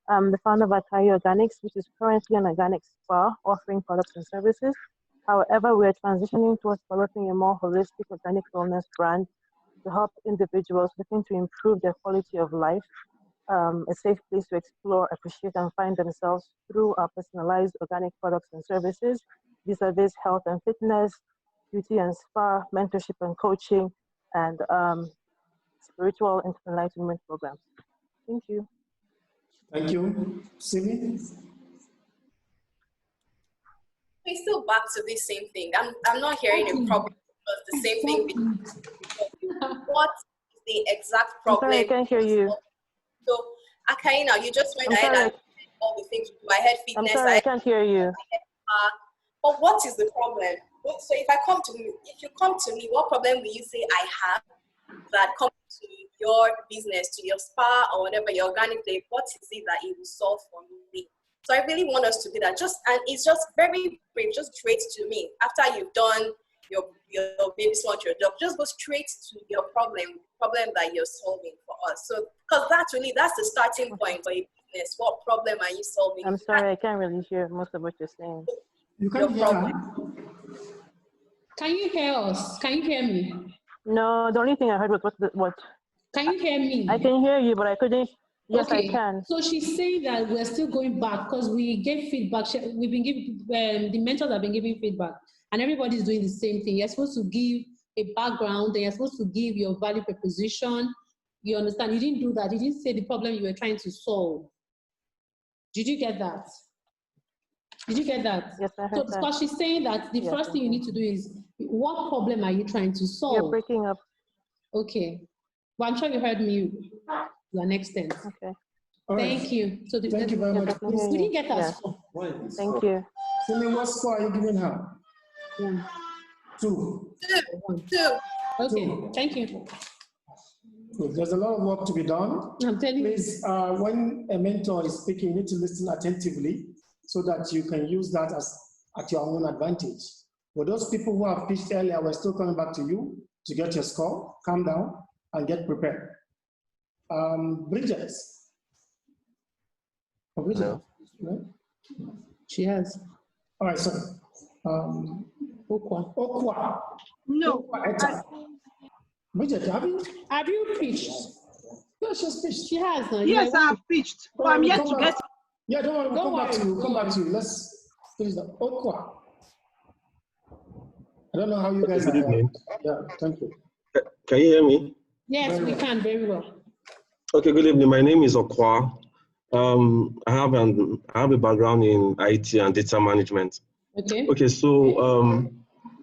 I'm the founder of Attah Organics, which is currently an organic spa offering products and services. However, we are transitioning towards developing a more holistic organic wellness brand to help individuals looking to improve their quality of life, a safe place to explore, appreciate, and find themselves through our personalized organic products and services, vis-a-vis health and fitness, beauty and spa, mentorship and coaching, and spiritual enlightenment programs. Thank you. Thank you. Simi? We're still back to the same thing. I'm not hearing a problem because the same thing. What is the exact problem? I'm sorry, I can't hear you. So, Akai, now you just went ahead and all the things. I had fitness. I'm sorry, I can't hear you. But what is the problem? So if you come to me, what problem will you say I have that comes to your business, to your spa or whatever, your organic day? What is it that it will solve for me? So I really want us to do that. And it's just very brief, just straight to me. After you've done your baby sponge, your job, just go straight to your problem that you're solving for us. So, because that's the starting point for your business. What problem are you solving? I'm sorry, I can't really hear most of what you're saying. You can't hear her. Can you hear us? Can you hear me? No, the only thing I heard was what? Can you hear me? I can hear you, but I couldn't. Yes, okay. I can. So she's saying that we're still going back because we gave feedback. We've been giving, the mentors have been giving feedback, and everybody's doing the same thing. You're supposed to give a background, and you're supposed to give your value proposition. You understand? You didn't do that. You didn't say the problem you were trying to solve. Did you get that? Did you get that? Yes, I heard so, that. Because she's saying that the first thing you need to do is, what problem are you trying to solve? You're breaking up. Okay. Well, I'm sure you heard me to an extent. Okay. Thank you. So Thank you very much. We didn't get that. Thank you. Simi, what score are you giving her? 1. 2. 2. Okay. Thank you. There's a lot of work to be done. I'm telling you. Please, when a mentor is speaking, you need to listen attentively so that you can use that at your own advantage. For those people who have pitched earlier, we're still coming back to you to get your score. Calm down and get prepared. Bridget. Oh, Bridget. Hello. Right? She has. All right, sorry. Okwa. No. Attah. Bridget, have you pitched? Yeah, she's pitched. She has. Yes, I have pitched. But I'm yet to get. Yeah, don't worry. We'll come back to you. Come back to you. Let's finish the Okwa. I don't know how you guys Good are. evening. Yeah, thank you. Can you hear me? Yes, we can very well. Okay, good evening. My name is Okwa. I have a background in IT and data management. Okay. Okay, so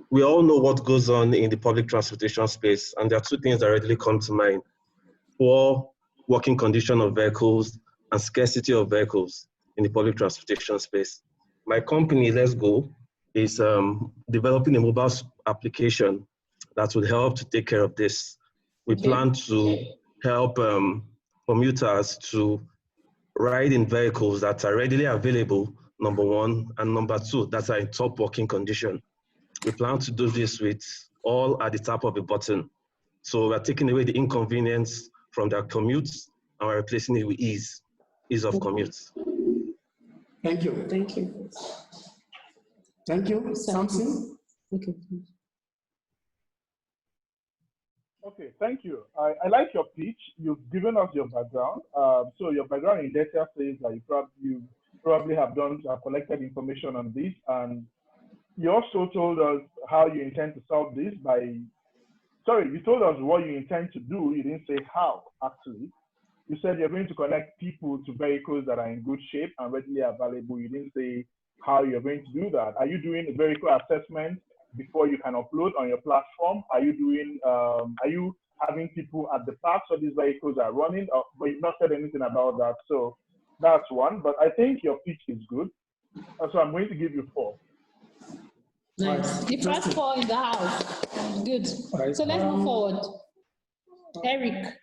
we all know what goes on in the public transportation space, and there are 2 things that readily come to mind: poor working condition of vehicles and scarcity of vehicles in the public transportation space. My company, Let's Go, is developing a mobile application that will help to take care of this. We plan to help commuters to ride in vehicles that are readily available, number 1, and number 2, that are in top working condition. We plan to do this with all at the tap of a button. So we're taking away the inconvenience from their commutes and we're replacing it with ease of commute. Thank you. Thank you. Thank you. Samson? Okay. Okay, thank you. I like your pitch. You've given us your background. So your background in data says that you probably have collected information on this, and you also told us how you intend to solve this by sorry, you told us what you intend to do. You didn't say how, actually. You said you're going to connect people to vehicles that are in good shape and readily available. You didn't say how you're going to do that. Are you doing a vehicle assessment before you can upload on your platform? Are you doing, are you having people at the parks where these vehicles are running? But you've not said anything about that. So that's one. But I think your pitch is good. So I'm going to give you 4. Nice. The first 4 in the house. Good. So let's move forward. Eric.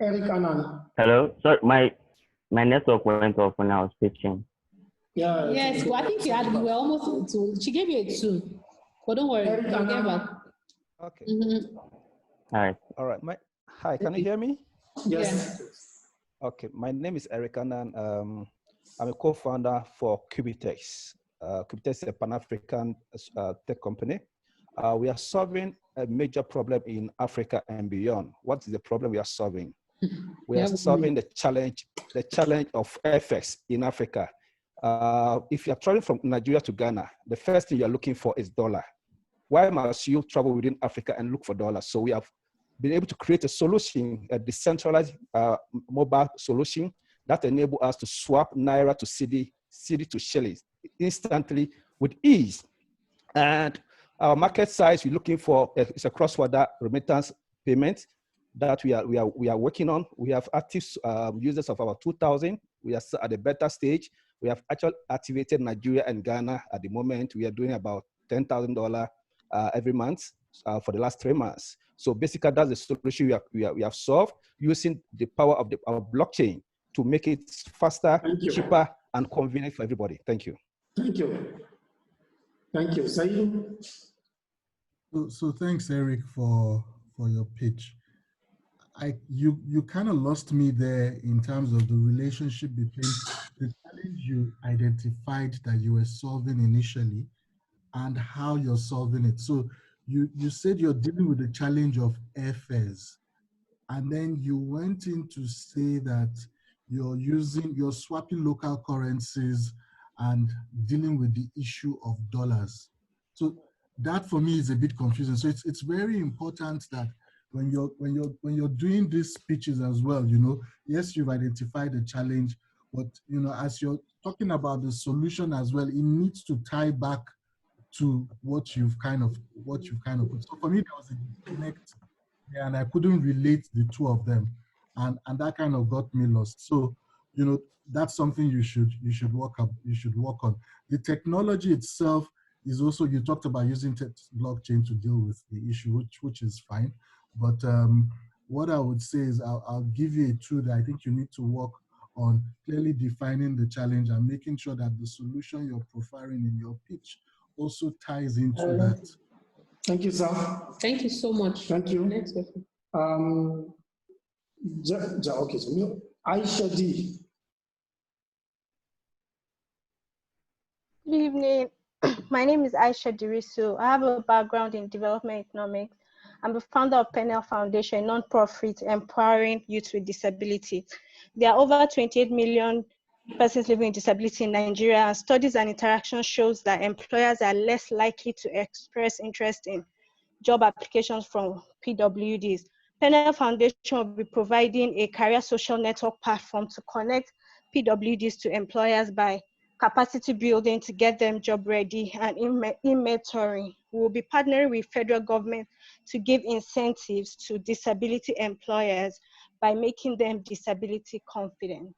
Eric Annan. Hello. Sorry, my network went off when I was pitching. Yeah. Yes, well, I think you were almost to. She gave you a 2. But don't worry, Eric we'll get Annan. back. Okay. All right. All right. Hi, can you hear me? Yes. Okay. My name is Eric Annan. I'm a co-founder for Cubitex. Cubitex is a Pan-African tech company. We are solving a major problem in Africa and beyond. What is the problem we are solving? We are solving the challenge of FX in Africa. If you are traveling from Nigeria to Ghana, the first thing you are looking for is dollar. Why must you travel within Africa and look for dollars? So we have been able to create a solution, a decentralized mobile solution that enables us to swap Naira to CD to shillings instantly with ease. And our market size, we're looking for is a cross-border remittance payment that we are working on. We have active users of about 2,000. We are at the beta stage. We have actually activated Nigeria and Ghana at the moment. We are doing about $10,000 every month for the last 3 months. So basically, that's the solution we have solved using the power of our blockchain to make it faster, cheaper, and convenient for everybody. Thank you. Thank you. Thank you. Saidu? So thanks, Eric, for your pitch. You kind of lost me there in terms of the relationship between the challenge you identified that you were solving initially and how you're solving it. So you said you're dealing with the challenge of airfares, and then you went in to say that you're swapping local currencies and dealing with the issue of dollars. So that for me is a bit confusing. So it's very important that when you're doing these pitches as well, yes, you've identified the challenge, but as you're talking about the solution as well, it needs to tie back to what you've kind of put. So for me, there was a disconnect there, and I couldn't relate the two of them, and that kind of got me lost. So that's something you should work on. The technology itself is also, you talked about using blockchain to deal with the issue, which is fine. But what I would say is I'll give you a tool that I think you need to work on clearly defining the challenge and making sure that the solution you're profiling in your pitch also ties into that. Thank you, sir. Thank you so much. Thank you. Next question. Okay, so Aisha D. Good evening. My name is Aisha Dirisu. I have a background in development economics. I'm the founder of Penel Foundation, a non-profit empowering youth with disability. There are over 28 million persons living with disability in Nigeria, and studies and interaction shows that employers are less likely to express interest in job applications from PWDs. Penel Foundation will be providing a career social network platform to connect PWDs to employers by capacity building to get them job ready and in mentoring. We will be partnering with federal government to give incentives to disability employers by making them disability confident.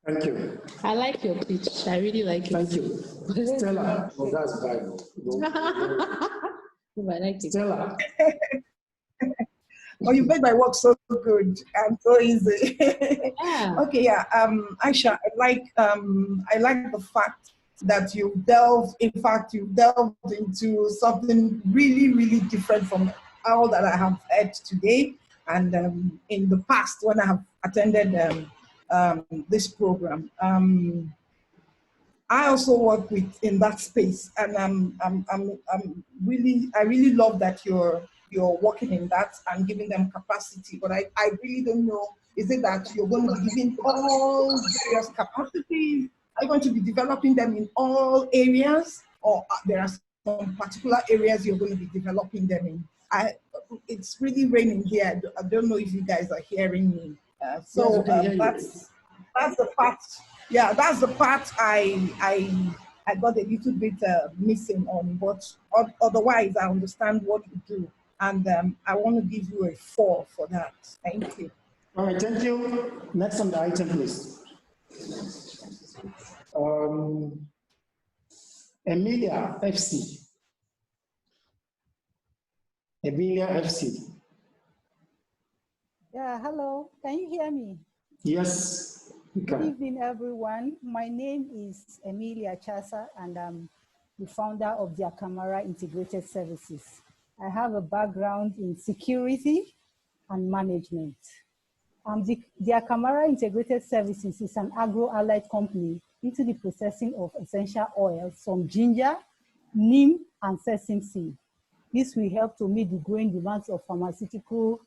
Thank you. I like your pitch. I really like it. Thank you. Stella. Oh, that's Bible. I like it. Stella. Oh, you made my work so good and so easy. Yeah. Okay, yeah. Aisha, I like the fact that you've delved into something really, really different from all that I have heard today and in the past when I have attended this program. I also work in that space, and I really love that you're working in that and giving them capacity. But I really don't know, is it that you're going to be giving all various capacities? Are you going to be developing them in all areas, or there are some particular areas you're going to be developing them in? it's really raining here. I don't know if you guys are hearing me. Yes, we can hear you. That's the part. Yeah, that's the part I got a little bit missing on, but otherwise I understand what you do, and I want to give you a 4 for that. Thank you. All right, thank you. Next on the item, please. Emilia FC. Emilia FC. Yeah, hello. Can you hear me? Yes. Good evening, everyone. My name is Emilia Chasa, and I'm the founder of the Akamara Integrated Services. I have a background in security and management. The Akamara Integrated Services is an agro-allied company into the processing of essential oils from ginger, neem, and sesame seed. This will help to meet the growing demands of pharmaceutical,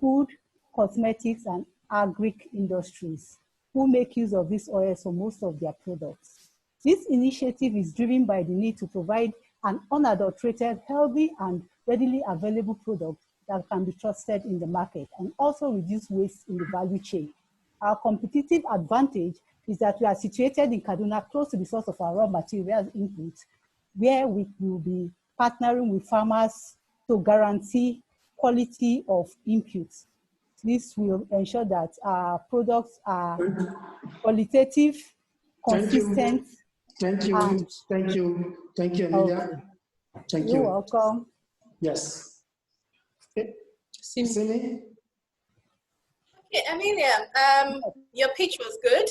food, cosmetics, and agric industries, who make use of these oils for most of their products. This initiative is driven by the need to provide an unadulterated, healthy, and readily available product that can be trusted in the market and also reduce waste in the value chain. Our competitive advantage is that we are situated in Kaduna, close to the source of our raw materials inputs, where we will be partnering with farmers to guarantee quality of inputs. This will ensure that our products are qualitative, consistent. Thank you, Emilia. Okay. Thank You're you. welcome. Yes. Simi? Okay, Amelia, your pitch was good.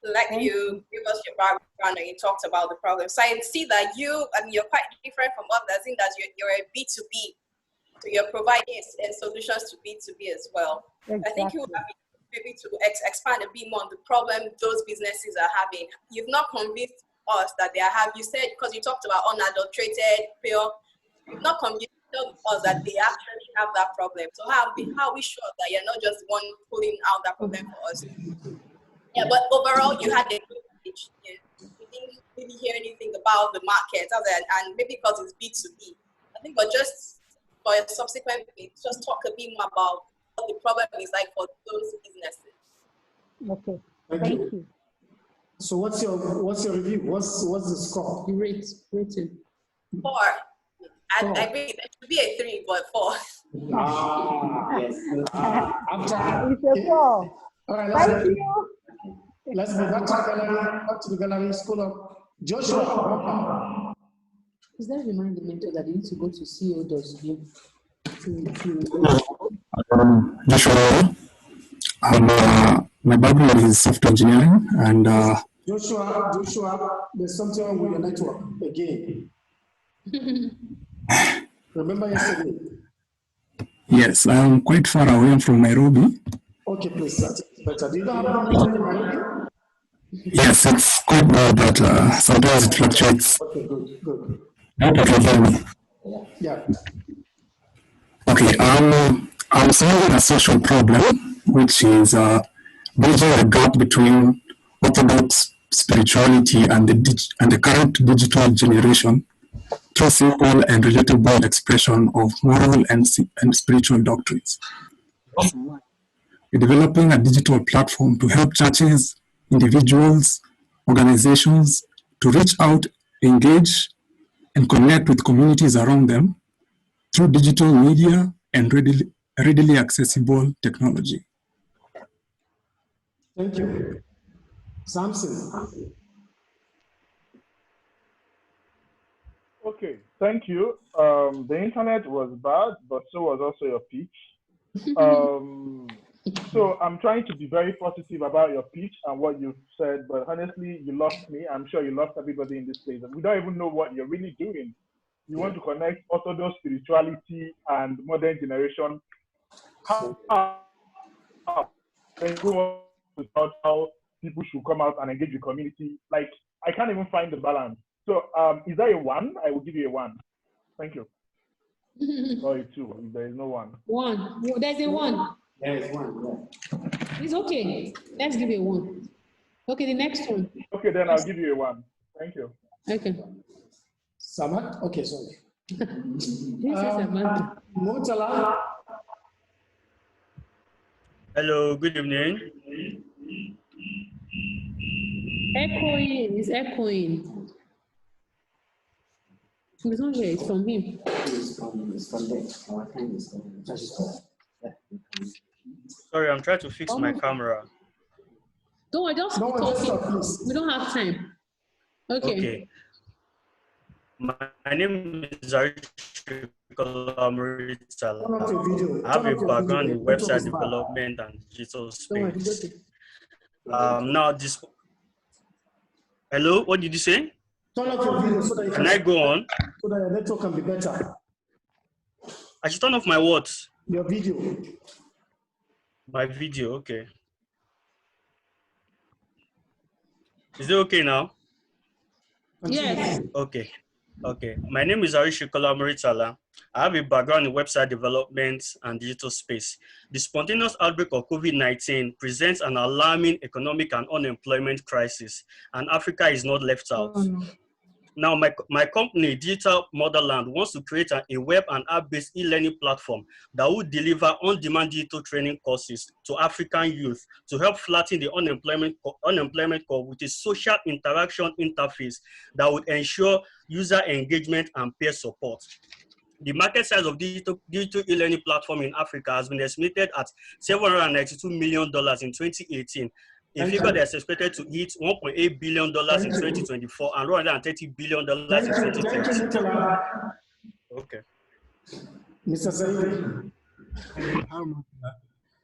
Like you gave us your background and you talked about the problem. So I see that you're quite different from others in that you're a B2B. So you're providing solutions to B2B as well. Exactly. I think you would maybe to expand a bit more on the problem those businesses are having. You've not convinced us that they are having, you said, because you talked about unadulterated, pure, you've not convinced us that they actually have that problem. So how are we sure that you're not just one pulling out that problem for us? Yeah, but overall, you had a good pitch. Yeah. We didn't really hear anything about the market, and maybe because it's B2B. I think, but just for a subsequent pitch, just talk a bit more about what the problem is like for those businesses. Okay, thank you. So what's your review? What's the score? The rating. 4. I agree. There should be a 3, but 4. Yes. It's a 4. All right, Thank you. Let's go back to the gallery. School of Joshua. Is that remind the mentor that they need to go to CO.U? Joshua, my background is software engineering, and Joshua, there's something wrong with your network again. Remember yesterday? Yes, I'm quite far away from Nairobi. Okay, please, that's better. Do you not have network in Nairobi? Yes, it's quite bad, but sometimes it fluctuates. Okay, good. Yeah. Okay, I'm solving a social problem, which is bridging the gap between orthodox spirituality and the current digital generation through simple and relatable expression of moral and spiritual doctrines. We're developing a digital platform to help churches, individuals, organizations to reach out, engage, and connect with communities around them through digital media and readily accessible technology. Thank you. Samson. Okay, thank you. The internet was bad, but so was also your pitch. So I'm trying to be very positive about your pitch and what you've said, but honestly, you lost me. I'm sure you lost everybody in this place. We don't even know what you're really doing. You want to connect orthodox spirituality and modern generation. How people should come out and engage the community? Like, I can't even find the balance. So is that a 1? I will give you a 1. Thank you. Or a 2, if there is no 1. 1. There's a 1. There is 1, yeah. It's okay. Let's give it a 1. Okay, the next one. Okay, then I'll give you a 1. Thank you. Okay. Samad? Okay, sorry. Murtala. Hello, good evening. Echoing, it's echoing. It's not here, it's from him. Sorry, I'm trying to fix my camera. Don't worry, just talk. We don't have time. Okay. My name is Arisha. I have a background in website development and digital space. Now this. Hello, what did you say? Turn off your video so that can I go on? So that your network can be better. I should turn off my what? Your video. My video, okay. Is it okay now? Yes. Okay. Okay. My name is Arisha Muritala. I have a background in website development and digital space. The spontaneous outbreak of COVID-19 presents an alarming economic and unemployment crisis, and Africa is not left out. Oh, no. Now, my company, Digital Motherland, wants to create a web and app-based e-learning platform that would deliver on-demand digital training courses to African youth to help flatten the unemployment curve with a social interaction interface that would ensure user engagement and peer support. The market size of digital e-learning platform in Africa has been estimated at $792 million in 2018. A figure that's expected to hit $1.8 billion in 2024 and $130 billion in 2030. Okay. Mr. Saidu.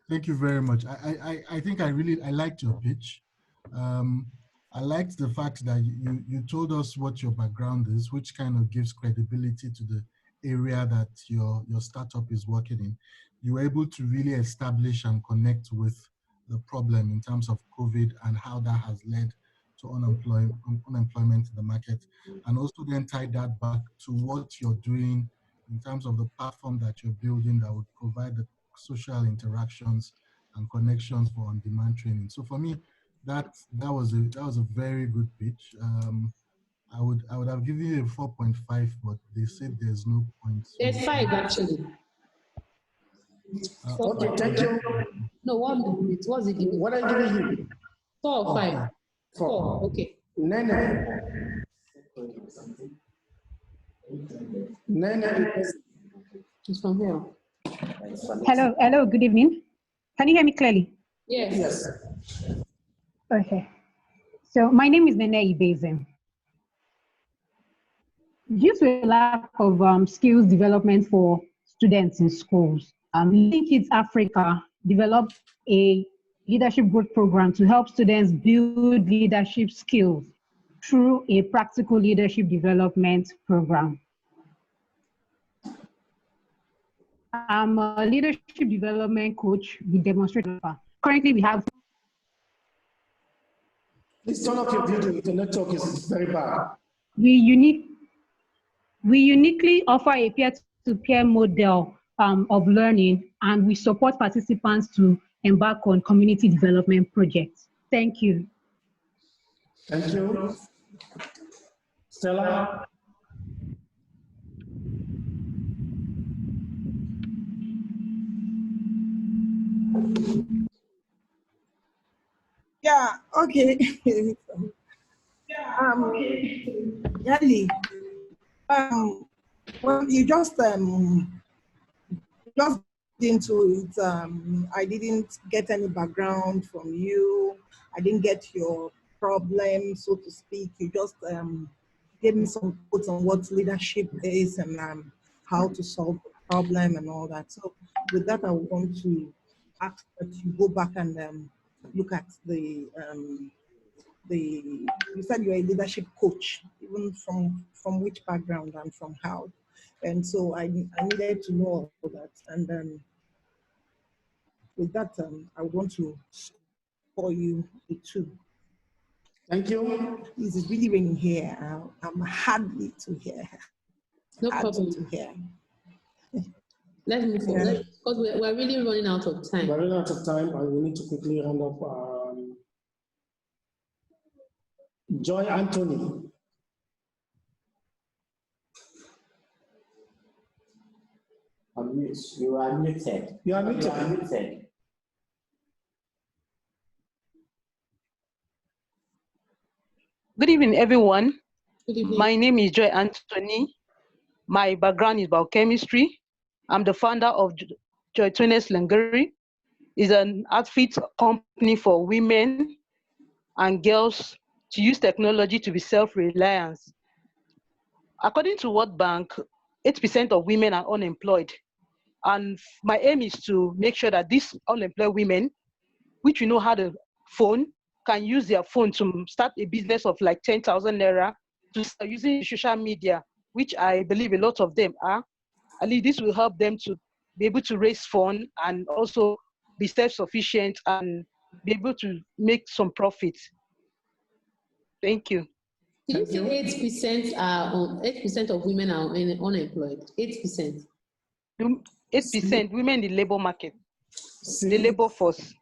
Thank you very much. I think I liked your pitch. I liked the fact that you told us what your background is, which kind of gives credibility to the area that your startup is working in. You were able to really establish and connect with the problem in terms of COVID and how that has led to unemployment in the market, and also then tie that back to what you're doing in terms of the platform that you're building that would provide the social interactions and connections for on-demand training. So for me, that was a very good pitch. I would have given you a 4.5, but they said there's no point. So there's 5 actually. Okay, thank you. No, 1 minute. What's it giving? What are you giving you? 4 or 5? 4. Okay. Nene. It's from here. Hello, good evening. Can you hear me clearly? Yes. Okay. So my name is Nene Ibeze. Due to a lack of skills development for students in schools, Leading Kids Africa developed a leadership growth program to help students build leadership skills through a practical leadership development program. I'm a leadership development coach with demonstrator. Currently, we have. Please turn off your video. The network is very bad. We uniquely offer a peer-to-peer model of learning, and we support participants to embark on community development projects. Thank you. Thank you. Stella? Yeah, okay. Yali, well, you just into it. I didn't get any background from you. I didn't get your problem, so to speak. You just gave me some quotes on what leadership is and how to solve the problem and all that. So with that, I want to ask that you go back and look at you said you're a leadership coach, even from which background and from how. And so I needed to know all that. And with that, I want to call you a 2. Thank you. It's really raining here. I'm hardly to hear. No problem. To hear. Let's move forward, because we're really running out of time. We're running out of time, and we need to quickly round up. Joy Anthony. Unmute. You are muted. You are muted. You are muted. Good evening, everyone. Good evening. My name is Joy Anthony. My background is biochemistry. I'm the founder of Joy Twines Lingerie. It's an outfit company for women and girls to use technology to be self-reliant. According to World Bank, 8% of women are unemployed. And my aim is to make sure that these unemployed women, which know how to phone, can use their phone to start a business of like 10,000 naira to start using social media, which I believe a lot of them are. At least this will help them to be able to raise funds and also be self-sufficient and be able to make some profit. Thank you. Did you say 8% are 8% of women are unemployed? 8%. 8% women in the labor market, the labor force.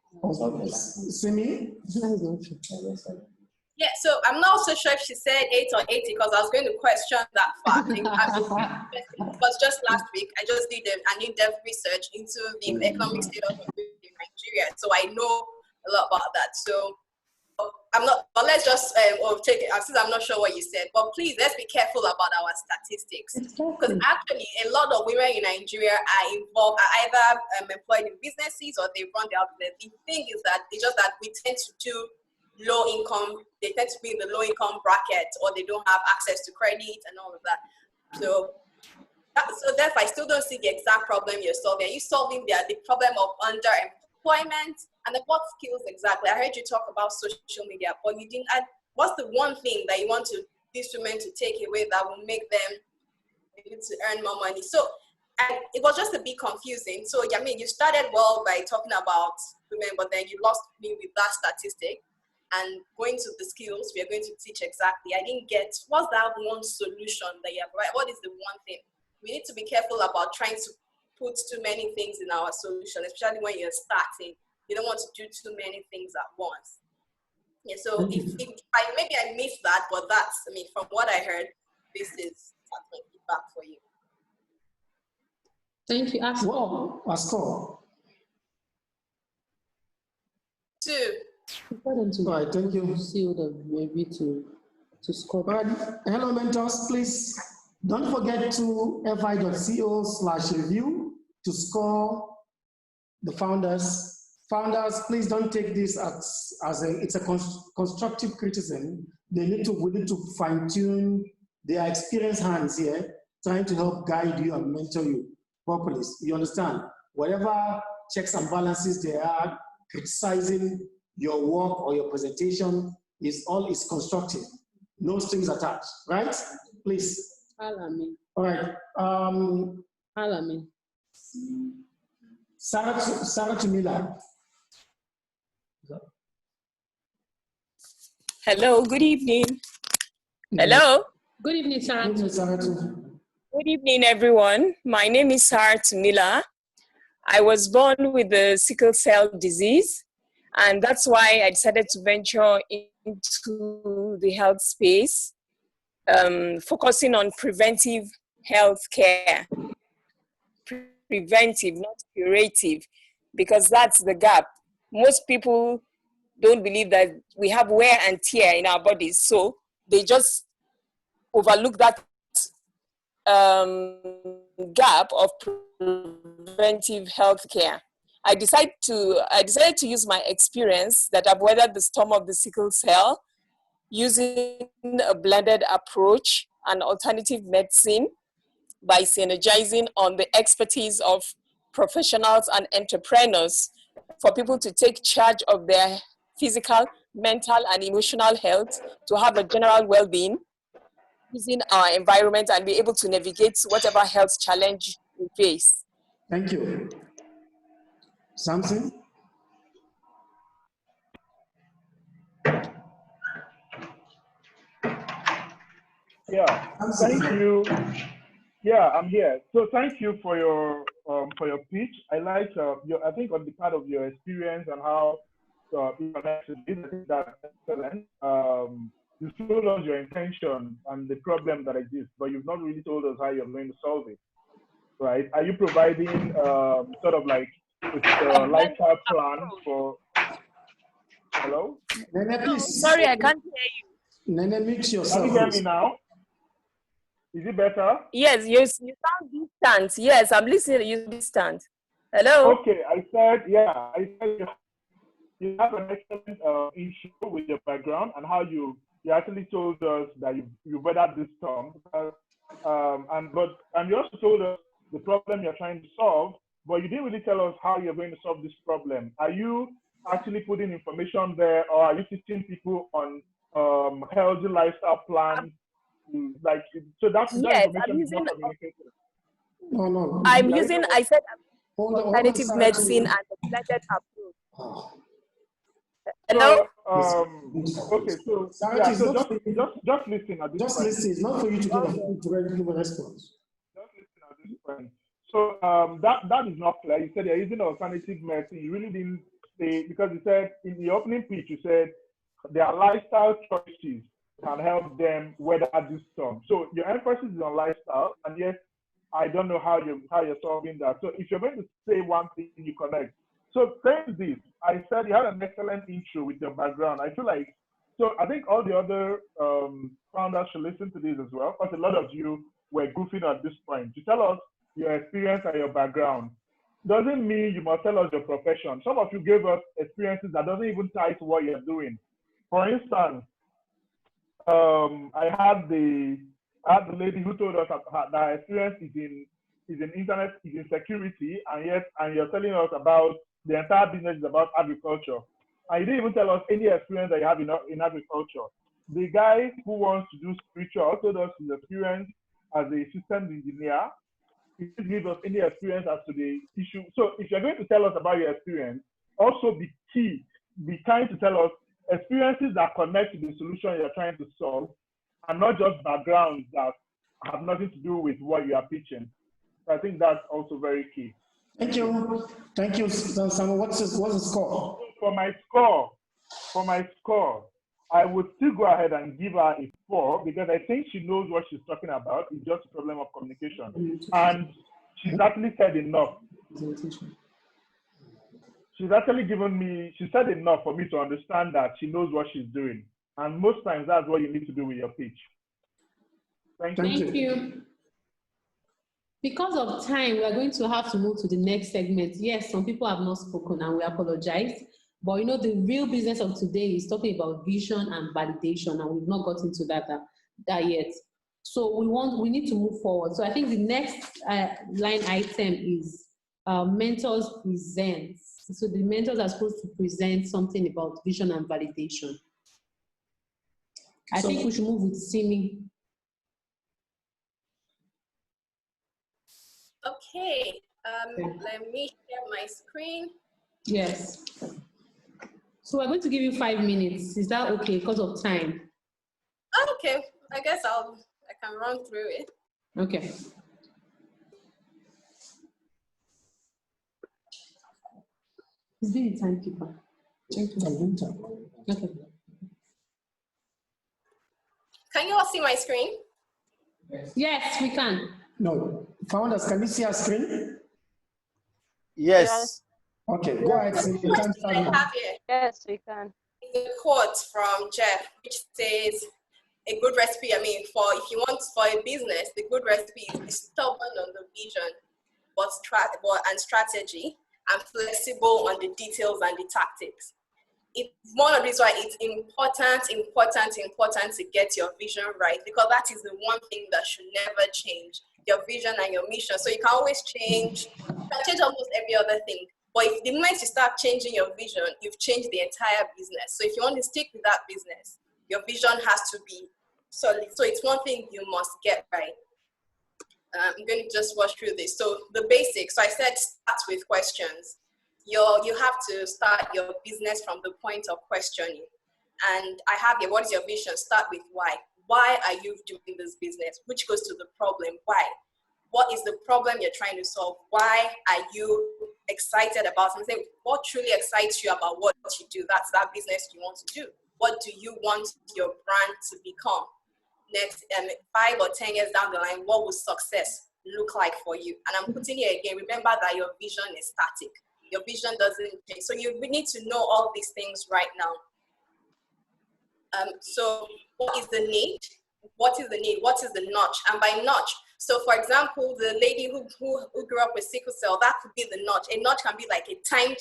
Simi? Yeah, so I'm not so sure if she said 8 or 80 because I was going to question that fact. It was just last week. I just did an in-depth research into the economic state of women in Nigeria, so I know a lot about that. So I'm not, but let's just take it, since I'm not sure what you said, but please, let's be careful about our statistics. Because actually, a lot of women in Nigeria are involved, are either employed in businesses or they run their business. The thing is that it's just that we tend to do low income, they tend to be in the low income bracket, or they don't have access to credit and all of that. So therefore, I still don't see the exact problem you're solving. Are you solving the problem of underemployment? And then what skills exactly? I heard you talk about social media, but you didn't add, what's the one thing that you want these women to take away that will make them able to earn more money? So, and it was just a bit confusing. So, I mean, you started well by talking about women, but then you lost me with that statistic. And going to the skills we are going to teach exactly, I didn't get, what's that one solution that you have, right? What is the one thing? We need to be careful about trying to put too many things in our solution, especially when you're starting. You don't want to do too many things at once. Yeah, so maybe I missed that, but that's, I mean, from what I heard, this is my feedback for you. Thank you. Asco. 2. All right, thank you. Maybe to score. All right, hello mentors, please don't forget to fi.co/review to score the founders. Founders, please don't take this as it's a constructive criticism. We need to fine-tune their experienced hands here, trying to help guide you and mentor you properly. You understand? Whatever checks and balances they are, criticizing your work or your presentation is constructive. No strings attached, right? Please. Alamin. All right. Alamin. Sarah Tumila. Hello, good evening. Hello. Good evening, Sarah. Good evening, everyone. My name is Sarah Tumila. I was born with the sickle cell disease, and that's why I decided to venture into the health space, focusing on preventive health care. Preventive, not curative, because that's the gap. Most people don't believe that we have wear and tear in our bodies, so they just overlook that gap of preventive health care. I decided to use my experience that I've weathered the storm of the sickle cell using a blended approach and alternative medicine by synergizing on the expertise of professionals and entrepreneurs for people to take charge of their physical, mental, and emotional health to have a general well-being using our environment and be able to navigate whatever health challenge we face. Thank you. Samson? Yeah, thank you. Yeah, I'm here. So thank you for your pitch. I like I think on the part of your experience and how you connected this. I think that's excellent. You told us your intention and the problem that exists, but you've not really told us how you're going to solve it. right? Are you providing sort of like a lifestyle plan for? Hello? Nene, please. Sorry, I can't hear you. Nene, mute yourself. Can you hear me now? Is it better? Yes, you sound distant. Yes, I'm listening. You distant. Hello? Okay, I said you have an excellent issue with your background and how you actually told us that you weathered this storm. But you also told us the problem you're trying to solve, but you didn't really tell us how you're going to solve this problem. Are you actually putting information there, or are you teaching people on healthy lifestyle plans? Like, so that Yes, information I'm is not using. communicated. No. I'm using. I said alternative Hold on, medicine and a blended approach. Hello? So, okay, so Sarah, yeah, so just listen at this just point. listen. It's not for you to give a response. Just listen at this point. So that is not clear. You said you're using alternative medicine. You really didn't say, because you said in the opening pitch, you said their lifestyle choices can help them weather this storm. So your emphasis is on lifestyle, and yes, I don't know how you're solving that. So if you're going to say one thing, you connect. So saying this, I said you had an excellent intro with your background. I feel like, so I think all the other founders should listen to this as well, because a lot of you were goofing at this point. To tell us your experience and your background doesn't mean you must tell us your profession. Some of you gave us experiences that doesn't even tie to what you're doing. For instance, I had the lady who told us that her experience is in internet, is in security, and you're telling us about the entire business is about agriculture. And you didn't even tell us any experience that you have in agriculture. The guy who wants to do spiritual told us his experience as a systems engineer. He didn't give us any experience as to the issue. So if you're going to tell us about your experience, also be kind to tell us experiences that connect to the solution you're trying to solve, and not just backgrounds that have nothing to do with what you are pitching. So I think that's also very key. Thank you, Simon. What's the score? For my score, I would still go ahead and give her a 4, because I think she knows what she's talking about. It's just a problem of communication, and she's actually said enough. She's actually she said enough for me to understand that she knows what she's doing. And most times that's what you need to do with your pitch. Thank you. Because of time, we are going to have to move to the next segment. Yes, some people have not spoken and we apologize. But you know, the real business of today is talking about vision and validation, and we've not got into that yet. So we need to move forward. So I think the next line item is mentors presents. So the mentors are supposed to present something about vision and validation. I think we should move with Simi. Okay, let me share my screen. Yes. So we're going to give you 5 minutes. Is that okay because of time? Okay, I guess I can run through it. Okay. He's being a timekeeper. Okay. Can you all see my screen? Yes, we can. No. Founders, can you see our screen? Yes. Okay, go ahead. Yes, we can. A quote from Jeff, which says, a good recipe, for a business, the good recipe is be stubborn on the vision, and strategy, and flexible on the details and the tactics. It's one of the reasons why it's important to get your vision right, because that is the one thing that should never change, your vision and your mission. So you can always change, you can change almost every other thing. But if the moment you start changing your vision, you've changed the entire business. So if you want to stick with that business, your vision has to be solid. So it's one thing you must get right. I'm going to just watch through this. So the basics, so I said start with questions. You have to start your business from the point of questioning. And I have here, what is your vision? Start with why. Why are you doing this business? Which goes to the problem, why? What is the problem you're trying to solve? Why are you excited about something? What truly excites you about what you do? That's that business you want to do. What do you want your brand to become? Next, 5 or 10 years down the line, what was success? look like for you? And I'm putting it again, remember that your vision is static. Your vision doesn't change. So you need to know all these things right now. So what is the need? What is the need? What is the notch? And by notch, so for example, the lady who grew up with sickle cell, that could be the notch. A notch can be like a timed,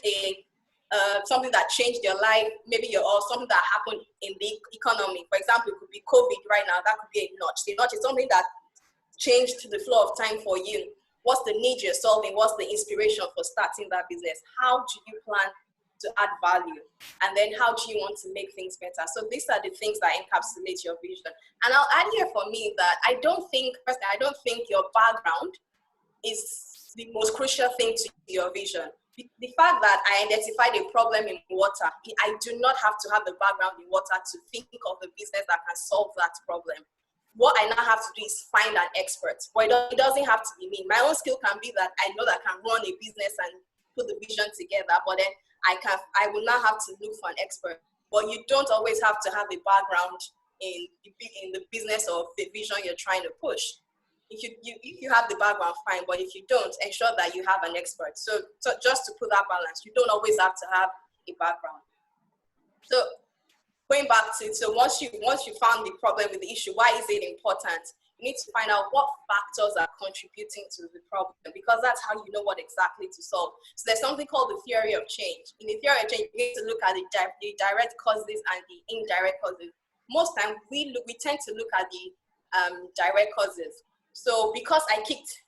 something that changed your life, maybe or something that happened in the economy. For example, it could be COVID right now. That could be a notch. The notch is something that changed the flow of time for you. What's the need you're solving? What's the inspiration for starting that business? How do you plan to add value? And then how do you want to make things better? So these are the things that encapsulate your vision. And I'll add here for me that I don't think your background is the most crucial thing to your vision. The fact that I identified a problem in water, I do not have to have the background in water to think of a business that can solve that problem. What I now have to do is find an expert, but it doesn't have to be me. My own skill can be that I know that I can run a business and put the vision together, but then I will now have to look for an expert. But you don't always have to have a background in the business of the vision you're trying to push. If you have the background, fine, but if you don't, ensure that you have an expert. So just to put that balance, you don't always have to have a background. So going back to it, so once you found the problem with the issue, why is it important? You need to find out what factors are contributing to the problem, because that's how you know what exactly to solve. So there's something called the theory of change. In the theory of change, you need to look at the direct causes and the indirect causes. Most times we tend to look at the direct causes. So because I kicked,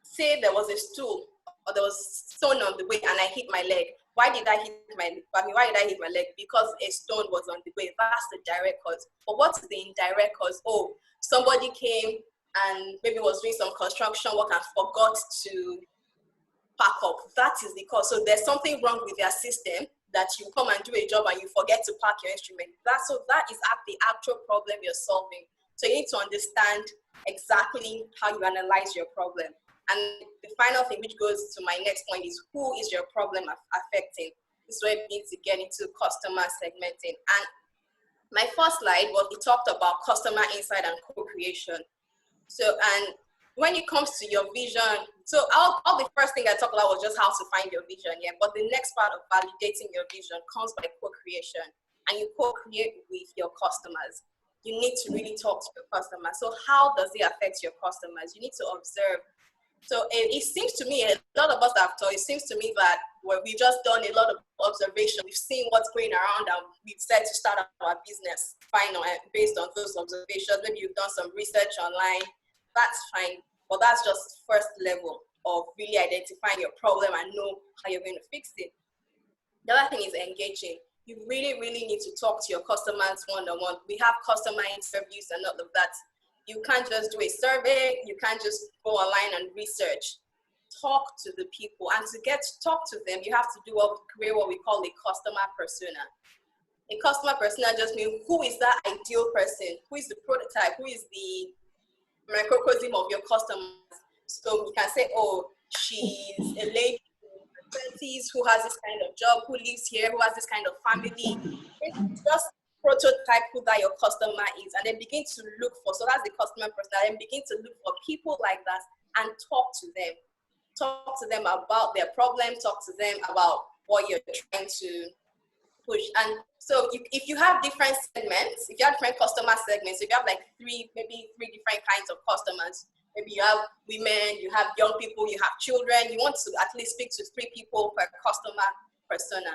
say there was a stool or there was stone on the way and I hit my leg. Why did I hit my leg? Because a stone was on the way. That's the direct cause. But what's the indirect cause? Oh, somebody came and maybe was doing some construction work and forgot to pack up. That is the cause. So there's something wrong with their system that you come and do a job and you forget to pack your instrument. That is the actual problem you're solving. So you need to understand exactly how you analyze your problem. And the final thing, which goes to my next point, is who is your problem affecting? This is where we need to get into customer segmenting. And my first slide it talked about customer insight and co-creation. So, and when it comes to your vision, so all the first thing I talked about was just how to find your vision, yeah. But the next part of validating your vision comes by co-creation, and you co-create with your customers. You need to really talk to your customers. So how does it affect your customers? You need to observe. So it seems to me, a lot of us have taught, it seems to me that we've just done a lot of observation. We've seen what's going around and we've decided to start our business, fine, based on those observations. Maybe you've done some research online, that's fine. But that's just first level of really identifying your problem and know how you're going to fix it. The other thing is engaging. You really, really need to talk to your customers one-on-one. We have customer interviews and all of that. You can't just do a survey. You can't just go online and research. Talk to the people. And to talk to them, you have to create what we call a customer persona. A customer persona just means who is that ideal person? Who is the prototype? Who is the microcosm of your customers? So you can say, oh, she's a lady in her 20s who has this kind of job, who lives here, who has this kind of family. It's just prototype who that your customer is, and then begin to look for, so that's the customer person, and begin to look for people like that and talk to them. Talk to them about their problem, talk to them about what you're trying to push. And so if you have different segments, if you have different customer segments, if you have like maybe three different kinds of customers, maybe you have women, you have young people, you have children, you want to at least speak to 3 people per customer persona.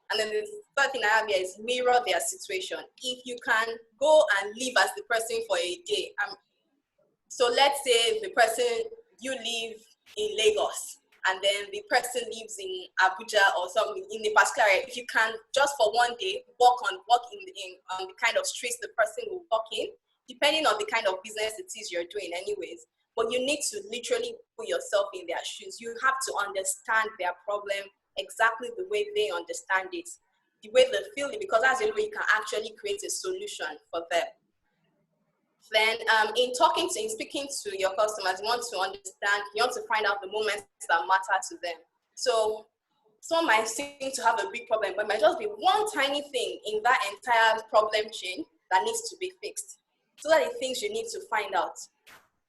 And then the third thing I have here is mirror their situation. If you can go and live as the person for a day, so let's say you live in Lagos, and then the person lives in Abuja or something in the particular area. If you can just for one day walk in the kind of streets the person will walk in, depending on the kind of business it is you're doing anyways. But you need to literally put yourself in their shoes. You have to understand their problem exactly the way they understand it, the way they feel it, because that's the way you can actually create a solution for them. Then in speaking to your customers, you want to understand, you want to find out the moments that matter to them. So some might seem to have a big problem, but it might just be one tiny thing in that entire problem chain that needs to be fixed. So that are the things you need to find out.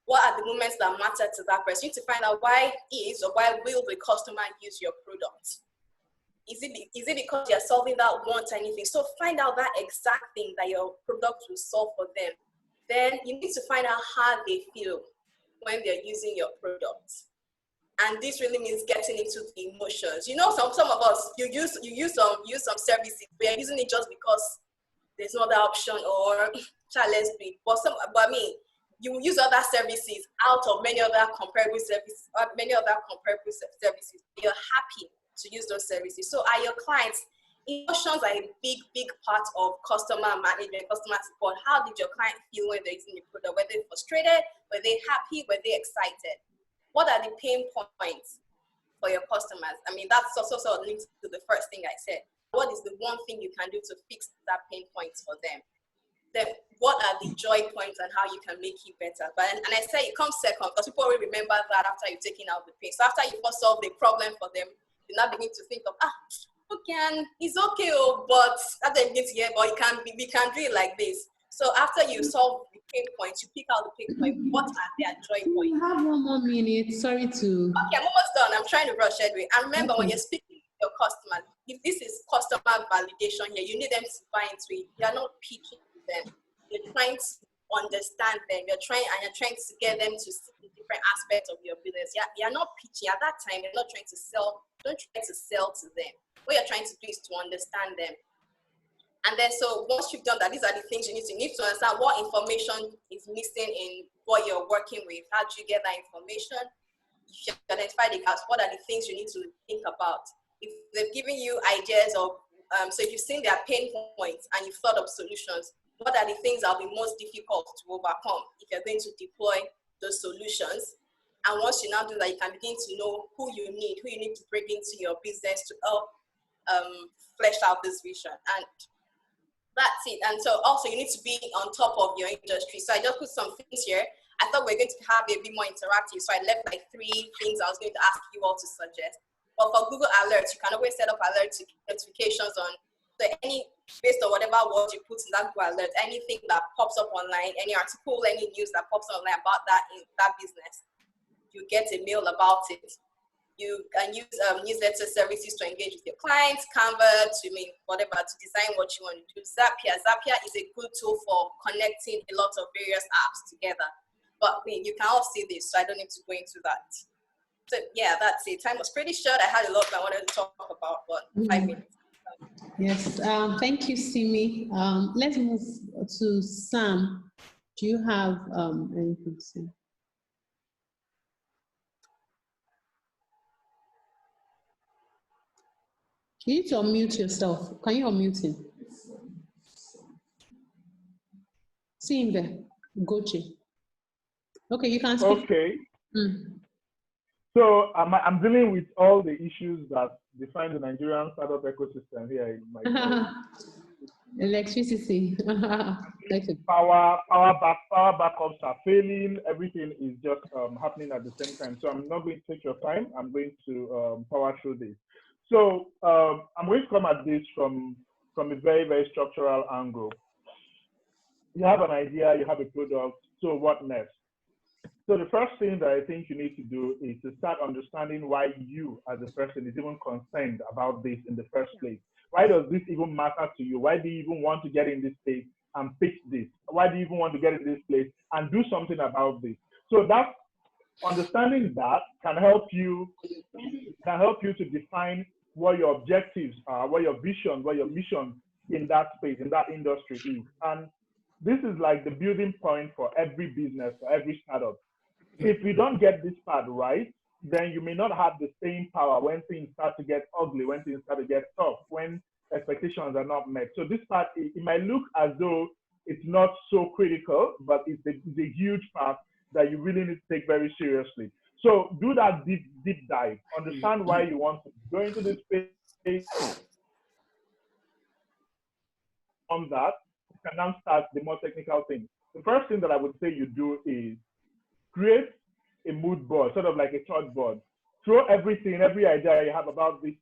what are the moments that matter to that person? You need to find out why is or why will the customer use your product. Is it because you're solving that one tiny thing? So find out that exact thing that your product will solve for them. Then you need to find out how they feel when they're using your product. And this really means getting into the emotions. You know, some of us, you use some services. We are using it just because there's no other option, or let's be. But I mean, you will use other services out of many other comparable services. You're happy to use those services. So are your clients? Emotions are a big part of customer management, customer support. How did your client feel when they're using the product? Were they frustrated? Were they happy? Were they excited? What are the pain points for your customers? I mean, that's also sort of linked to the first thing I said. What is the one thing you can do to fix that pain points for them? Then what are the joy points and how you can make it better? And I say it comes second because people will remember that after you've taken out the pain. So after you first solve the problem for them, you now begin to think of, it's okay, but after you begin to hear, but we can do it like this. So after you solve the pain points, you pick out the pain point. What are their joy points? You have one more minute. Sorry to. Okay, I'm almost done. I'm trying to rush, Edwin. And remember, when you're speaking to your customers, if this is customer validation here, you need them to buy into it. You're not picking them. You're trying to understand them. You're trying to get them to see the different aspects of your business. You're not pitching at that time. You're not trying to sell. Don't try to sell to them. What you're trying to do is to understand them. And then, so once you've done that, these are the things you need to understand what information is missing in what you're working with. How do you get that information? If you identify the gaps, what are the things you need to think about? If they've given you ideas of, so if you've seen their pain points and you've thought of solutions, what are the things that will be most difficult to overcome if you're going to deploy those solutions? And once you now do that, you can begin to know who you need to bring into your business to help flesh out this vision. And that's it. And so also you need to be on top of your industry. So I just put some things here. I thought we were going to have a bit more interactive. So I left like 3 things I was going to ask you all to suggest. But for Google Alerts, you can always set up alert notifications on, so based on whatever words you put in that Google Alert, anything that pops up online, any article, any news that pops online about that in that business, you get a mail about it. You can use newsletter services to engage with your clients, Canva to design what you want to do. Zapier is a good tool for connecting a lot of various apps together. But you can all see this, so I don't need to go into that. So yeah, that's it. Time was pretty short. I had a lot I wanted to talk about, but 5 minutes. Yes, thank you, Simi. Let's move to Sam. Do you have anything to say? You need to unmute yourself. Can you unmute him? See him there. Igoche. Okay, you can speak. Okay. So I'm dealing with all the issues that define the Nigerian startup ecosystem here in my Electricity. Power backups are failing. Everything is just happening at the same time. So I'm not going to take your time. I'm going to power through this. So I'm going to come at this from a very, very structural angle. You have an idea, you have a product, so what next? So the first thing that I think you need to do is to start understanding why you as a person is even concerned about this in the first place. Why does this even matter to you? Why do you even want to get in this place and fix this? Why do you even want to get in this place and do something about this? So that understanding that can help you to define what your objectives are, what your vision, what your mission in that space, in that industry is. And this is like the building point for every business, for every startup. If you don't get this part right, then you may not have the same power when things start to get ugly, when things start to get tough, when expectations are not met. So this part, it might look as though it's not so critical, but it's a huge part that you really need to take very seriously. So do that deep dive. Understand why you want to go into this space. On that, you can now start the more technical things. The first thing that I would say you do is create a mood board, sort of like a thought board. Throw everything, every idea you have about this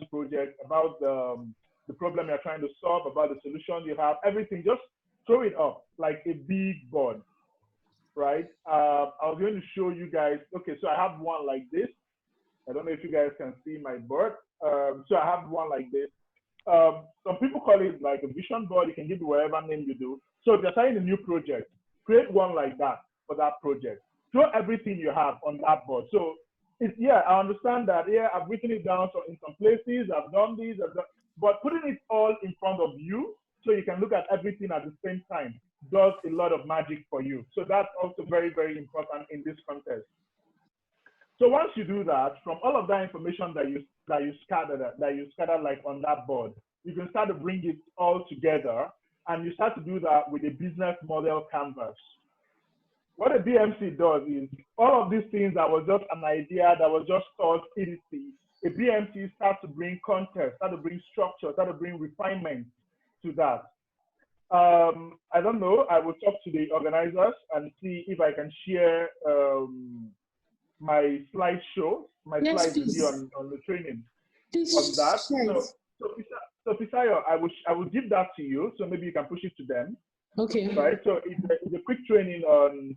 project, about the problem you're trying to solve, about the solution you have, everything, just throw it up like a big board. right? I was going to show you guys. Okay, so I have one like this. I don't know if you guys can see my board. So I have one like this. Some people call it like a vision board. You can give it whatever name you do. So if you're starting a new project, create one like that for that project. Throw everything you have on that board. So it's, yeah, I understand that. Yeah, I've written it down so in some places. I've done this, but putting it all in front of you so you can look at everything at the same time does a lot of magic for you. So that's also very, very important in this context. So once you do that, from all of that information that you scattered like on that board, you can start to bring it all together, and you start to do that with a business model canvas. What a BMC does is all of these things that was just an idea, that was just thought, idiocy, a BMC starts to bring context, start to bring structure, start to bring refinement to that. I don't know, I will talk to the organizers and see if I can share my slideshow, my slides with you on the training on that. So Pisayo, I will give that to you, so maybe you can push it to them. Okay. Right. So it's a quick training on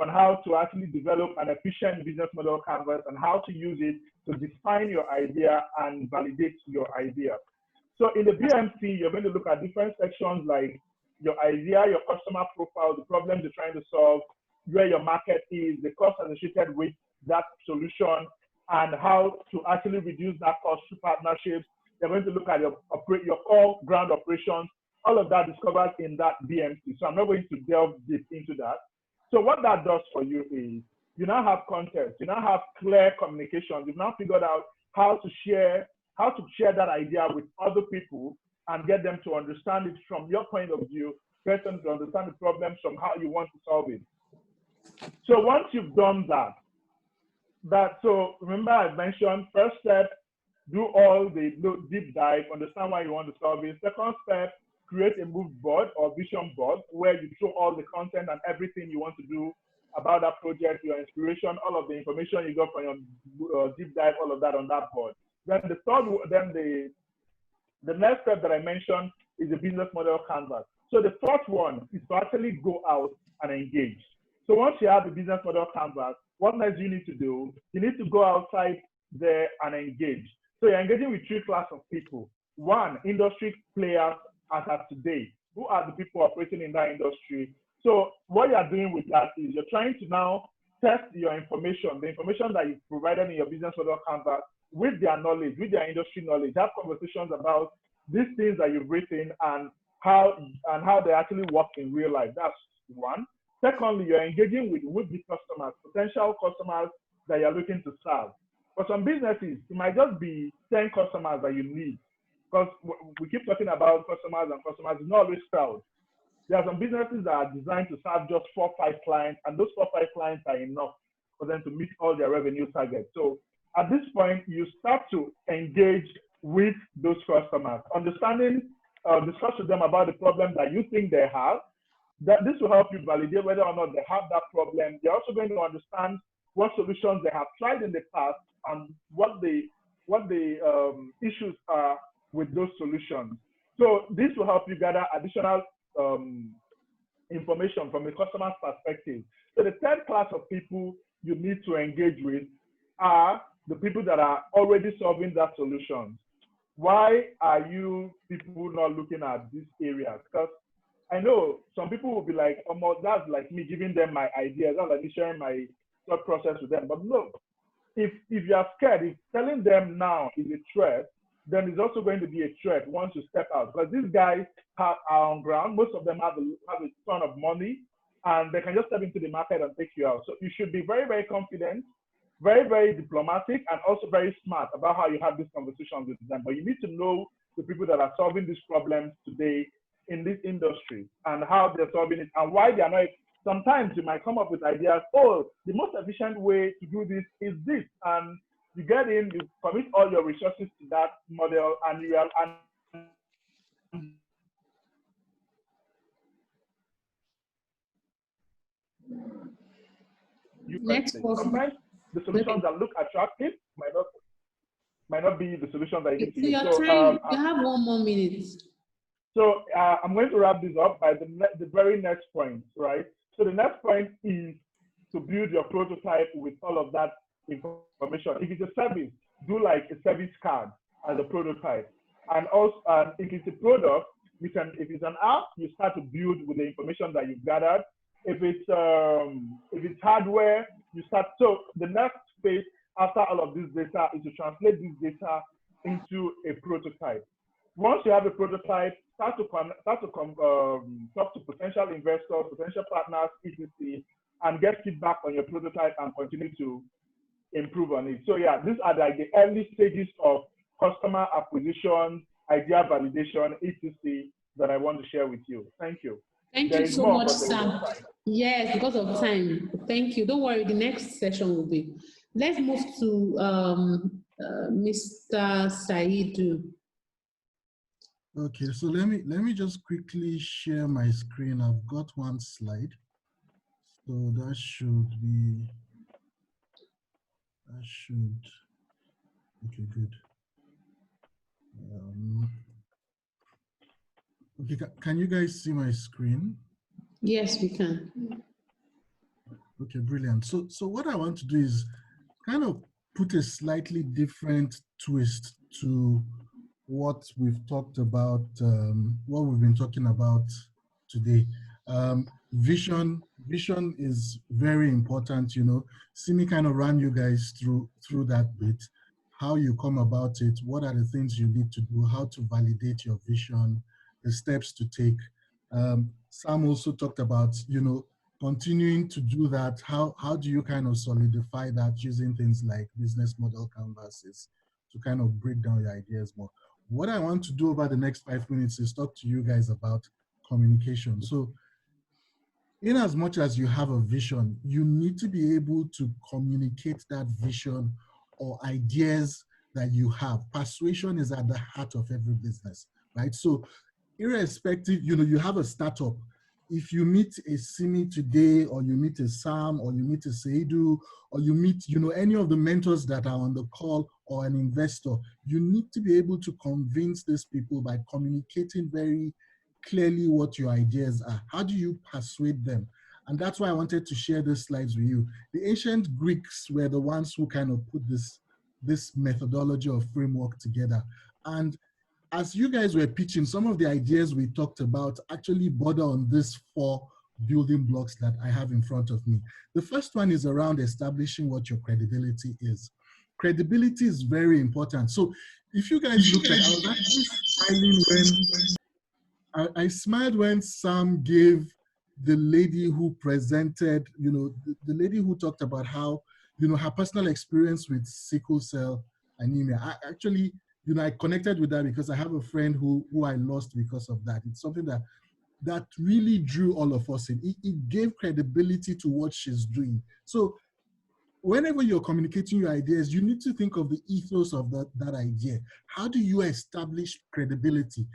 how to actually develop an efficient business model canvas and how to use it to define your idea and validate your idea. So in the BMC, you're going to look at different sections like your idea, your customer profile, the problems you're trying to solve, where your market is, the cost associated with that solution, and how to actually reduce that cost through partnerships. You're going to look at your core ground operations. All of that discovered in that BMC. So I'm not going to delve deep into that. So what that does for you is you now have context, you now have clear communication. You've now figured out how to share that idea with other people and get them to understand it from your point of view, get them to understand the problems from how you want to solve it. So once you've done that, so remember I mentioned first step, do all the deep dive, understand why you want to solve it. Second step, create a mood board or vision board where you show all the content and everything you want to do about that project, your inspiration, all of the information you got from your deep dive, all of that on that board. Then the next step that I mentioned is the business model canvas. So the fourth one is to actually go out and engage. So once you have the business model canvas, what next you need to do? You need to go outside there and engage. So you're engaging with three classes of people. One, industry players as of today. Who are the people operating in that industry? So what you're doing with that is you're trying to now test your information, the information that you've provided in your business model canvas with their knowledge, with their industry knowledge. Have conversations about these things that you've written and how they actually work in real life. That's one. Secondly, you're engaging with would-be customers, potential customers that you're looking to serve. For some businesses, it might just be 10 customers that you need. Because we keep talking about customers, it's not always crowd. There are some businesses that are designed to serve just 4 or 5 clients, and those 4 or 5 clients are enough for them to meet all their revenue targets. So at this point, you start to engage with those customers, discuss with them about the problem that you think they have. That this will help you validate whether or not they have that problem. You're also going to understand what solutions they have tried in the past and what the issues are with those solutions. So this will help you gather additional information from a customer's perspective. So the third class of people you need to engage with are the people that are already solving that solution. Why are you people not looking at these areas? Because I know some people will be like, oh, that's like me giving them my ideas, that's like me sharing my thought process with them. But look, if you are scared, if telling them now is a threat, then it's also going to be a threat once you step out. Because these guys are on ground. Most of them have a ton of money, and they can just step into the market and take you out. So you should be very, very confident, very, very diplomatic, and also very smart about how you have these conversations with them. But you need to know the people that are solving these problems today in this industry and how they're solving it and why they are not. Sometimes you might come up with ideas, oh, the most efficient way to do this is this. And you get in, you commit all your resources to that model, and you are. Sometimes the solutions that look attractive might not be the solutions that you need to use. So you have 1 more minute. So I'm going to wrap this up by the very next point, right? So the next point is to build your prototype with all of that information. If it's a service, do like a service card as a prototype. And also, if it's a product, you can, if it's an app, you start to build with the information that you've gathered. If it's hardware, you start. So the next phase after all of this data is to translate this data into a prototype. Once you have a prototype, start to talk to potential investors, potential partners, etc., and get feedback on your prototype and continue to improve on it. So yeah, these are like the early stages of customer acquisition, idea validation, etc., that I want to share with you. Thank you. Thank you so much, Sam. Yes, because of time. Thank you. Don't worry, the next session will be. Let's move to Mr. Saidu. Okay, so let me just quickly share my screen. I've got one slide. So that should, okay, good. Okay, can you guys see my screen? Yes, we can. Okay, brilliant. So what I want to do is kind of put a slightly different twist to what we've talked about, what we've been talking about today. Vision is very important, you know. Simi kind of ran you guys through that bit, how you come about it, what are the things you need to do, how to validate your vision, the steps to take. Sam also talked about, you know, continuing to do that. How do you kind of solidify that using things like business model canvases to kind of break down your ideas more? What I want to do over the next 5 minutes is talk to you guys about communication. So in as much as you have a vision, you need to be able to communicate that vision or ideas that you have. Persuasion is at the heart of every business, right? So irrespective, you know, you have a startup. If you meet a Simi today, or you meet a Sam, or you meet a Saidu, or you meet, you know, any of the mentors that are on the call, or an investor, you need to be able to convince these people by communicating very clearly what your ideas are. How do you persuade them? And that's why I wanted to share these slides with you. The ancient Greeks were the ones who kind of put this methodology or framework together. And as you guys were pitching, some of the ideas we talked about actually border on these 4 building blocks that I have in front of me. The first one is around establishing what your credibility is. Credibility is very important. So if you guys look at, I was actually smiling when, I smiled when Sam gave the lady who presented, you know, the lady who talked about how, you know, her personal experience with sickle cell anemia. I actually, you know, I connected with that because I have a friend who I lost because of that. It's something that really drew all of us in. It gave credibility to what she's doing. So whenever you're communicating your ideas, you need to think of the ethos of that idea. How do you establish credibility?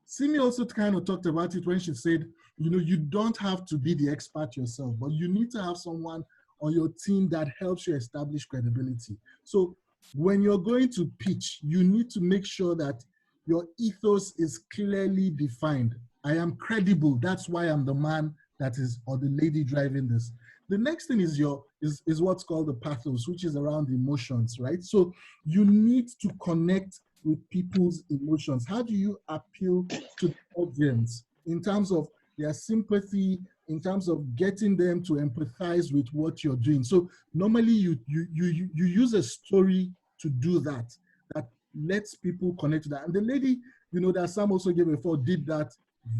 Simi also kind of talked about it when she said, you know, you don't have to be the expert yourself, but you need to have someone on your team that helps you establish credibility. So when you're going to pitch, you need to make sure that your ethos is clearly defined. I am credible. That's why I'm the man that is, or the lady driving this. The next thing is is what's called the pathos, which is around emotions, right? So you need to connect with people's emotions. How do you appeal to the audience in terms of their sympathy, in terms of getting them to empathize with what you're doing? So normally you use a story to do that lets people connect to that. And the lady, you know, that Sam also gave before did that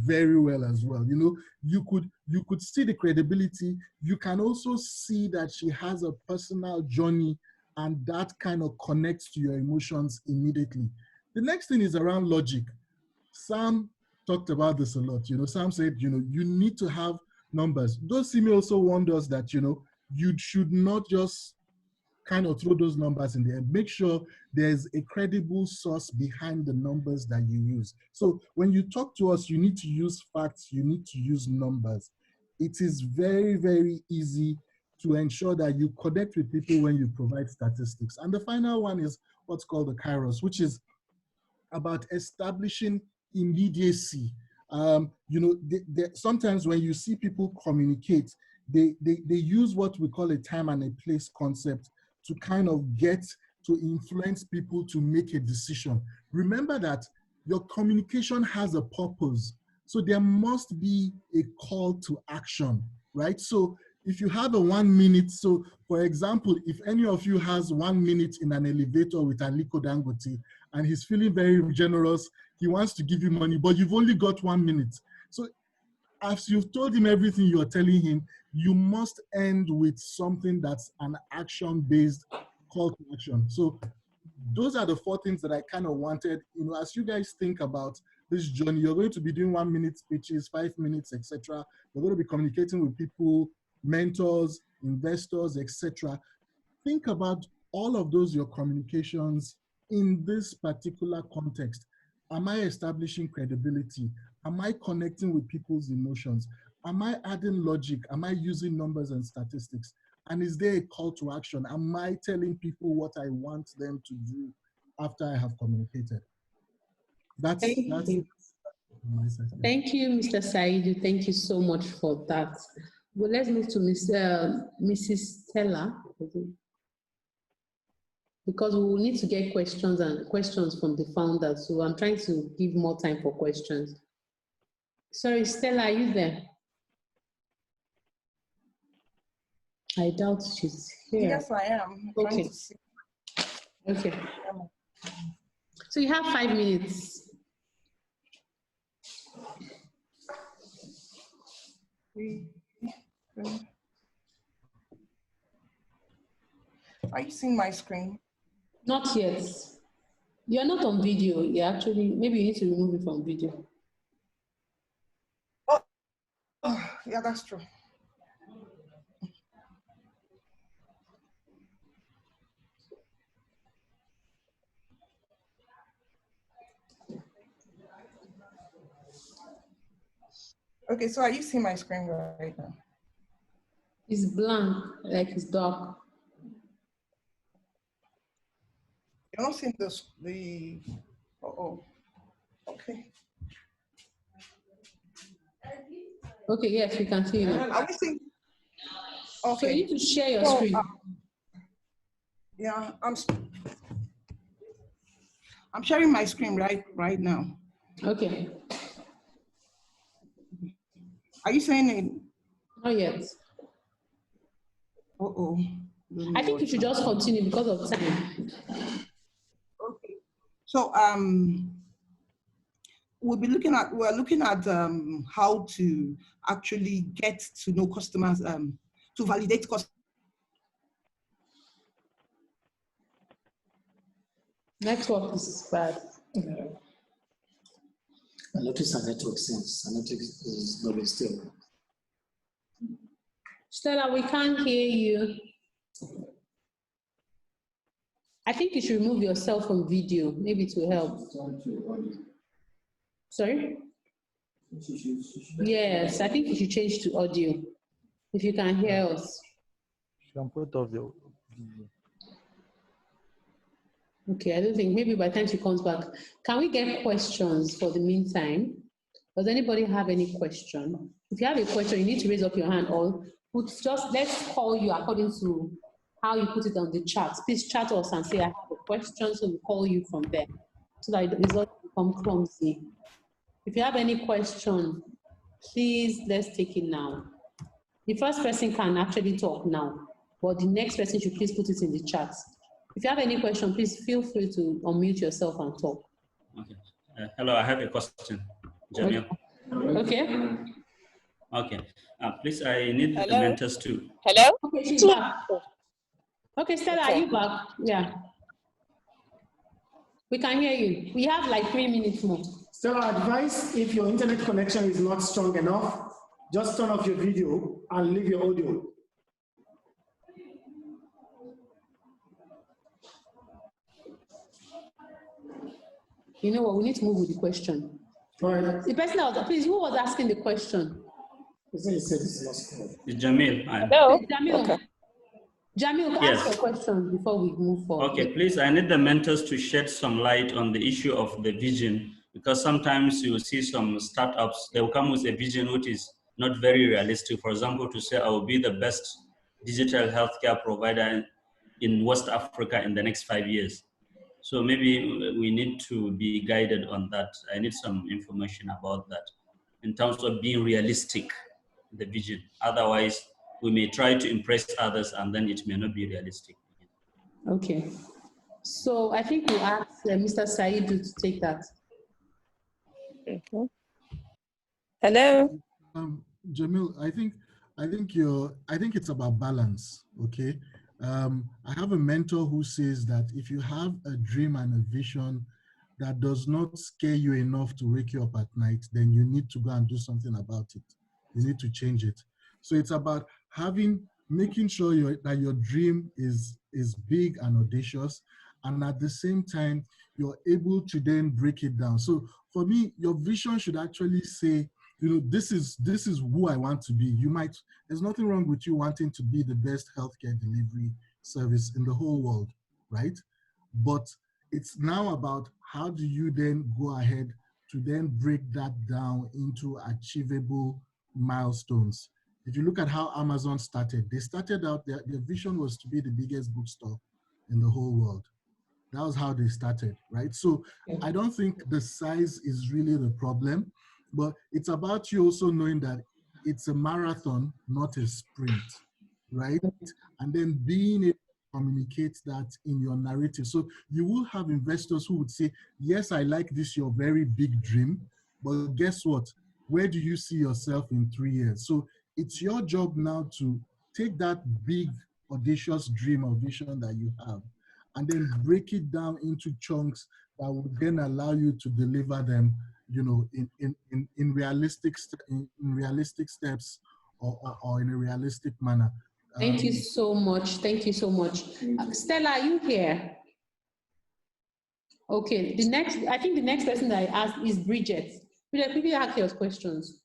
very well as well. You know, you could see the credibility. You can also see that she has a personal journey, and that kind of connects to your emotions immediately. The next thing is around logic. Sam talked about this a lot. You know, Sam said, you know, you need to have numbers. Those Simi also warned us that, you know, you should not just kind of throw those numbers in there. Make sure there's a credible source behind the numbers that you use. So when you talk to us, you need to use facts, you need to use numbers. It is very, very easy to ensure that you connect with people when you provide statistics. And the final one is what's called the Kairos, which is about establishing immediacy. You know, sometimes when you see people communicate, they use what we call a time and a place concept to kind of get to influence people to make a decision. Remember that your communication has a purpose. So there must be a call to action, right? So if you have a 1 minute, so for example, if any of you has 1 minute in an elevator with Aliko Dangote and he's feeling very generous, he wants to give you money, but you've only got 1 minute. So as you've told him everything you're telling him, you must end with something that's an action-based call to action. So those are the 4 things that I kind of wanted, as you guys think about this journey, you're going to be doing 1 minute speeches, 5 minutes, etc. You're going to be communicating with people, mentors, investors, etc. Think about all of those, your communications in this particular context. Am I establishing credibility? Am I connecting with people's emotions? Am I adding logic? Am I using numbers and statistics? And is there a call to action? Am I telling people what I want them to do after I have communicated? Thank you. Thank you, Mr. Saidu. Thank you so much for that. Well, let's move to Mrs. Stella, because we will need to get questions from the founders. So I'm trying to give more time for questions. Sorry, Stella, are you there? I doubt she's here. Yes, I am. Okay. Okay. So you have 5 minutes. Are you seeing my screen? Not yet. You're not on video. You actually, maybe you need to remove it from video. Oh, yeah, that's true. Okay, so are you seeing my screen right now? It's blank, like it's dark. You're not seeing the okay. Okay, yes, we can see you now. Are we seeing? Okay. So you need to share your screen. Yeah, I'm sharing my screen right now. Okay. Are you saying it? Not yet. Uh-oh. I think you should just continue because of time. Okay. So we're looking at how to actually get to know customers, to validate customers. Network is bad. I noticed a network since a network is not very stable. Stella, we can't hear you. I think you should remove yourself from video. Maybe it will help. Sorry? Yes, I think you should change to audio. If you can hear us. You can put off the video. Okay, I don't think, maybe by the time she comes back. Can we get questions for the meantime? Does anybody have any question? If you have a question, you need to raise up your hand or let's call you according to how you put it on the chat. Please chat us and say, I have a question, so we'll call you from there so that the results become clumsy. If you have any question, please, let's take it now. The first person can actually talk now, but the next person should please put it in the chat. If you have any question, please feel free to unmute yourself and talk. Okay. Hello, I have a question. Jamil. Okay. Okay. Please, I need the Hello? mentors too. Hello? Okay, she's back. Okay, Stella, are you back? Yeah. We can hear you. We have like 3 minutes more. Stella, advice, if your internet connection is not strong enough, just turn off your video and leave your audio. You know what, we need to move with the question. All right. The person that was, please, who was asking the question? It's Jamil. Hello? Jamil. Okay. Jamil, Yes. ask your question before we move forward. Okay, please, I need the mentors to shed some light on the issue of the vision, because sometimes you will see some startups, they will come with a vision which is not very realistic. For example, to say I will be the best digital healthcare provider in West Africa in the next 5 years. So maybe we need to be guided on that. I need some information about that in terms of being realistic, the vision. Otherwise, we may try to impress others and then it may not be realistic. Okay. So I think we'll ask Mr. Saidu to take that. Hello. Jamil, I think it's about balance. Okay. I have a mentor who says that if you have a dream and a vision that does not scare you enough to wake you up at night, then you need to go and do something about it. You need to change it. So it's about making sure that your dream is big and audacious, and at the same time, you're able to then break it down. So for me, your vision should actually say, this is who I want to be. There's nothing wrong with you wanting to be the best healthcare delivery service in the whole world, right? But it's now about how do you then go ahead to then break that down into achievable milestones. If you look at how Amazon started, they started out, their vision was to be the biggest bookstore in the whole world. That was how they started, right? So I don't think the size is really the problem, but it's about you also knowing that it's a marathon, not a sprint, right? And then being able to communicate that in your narrative. So you will have investors who would say, yes, I like this, your very big dream, but guess what? Where do you see yourself in 3 years? So it's your job now to take that big, audacious dream or vision that you have and then break it down into chunks that would then allow you to deliver them, in realistic steps or in a realistic manner. Thank you so much. Thank you so much. Stella, are you here? Okay, I think the next person that I asked is Bridget. Bridget, quickly ask your questions.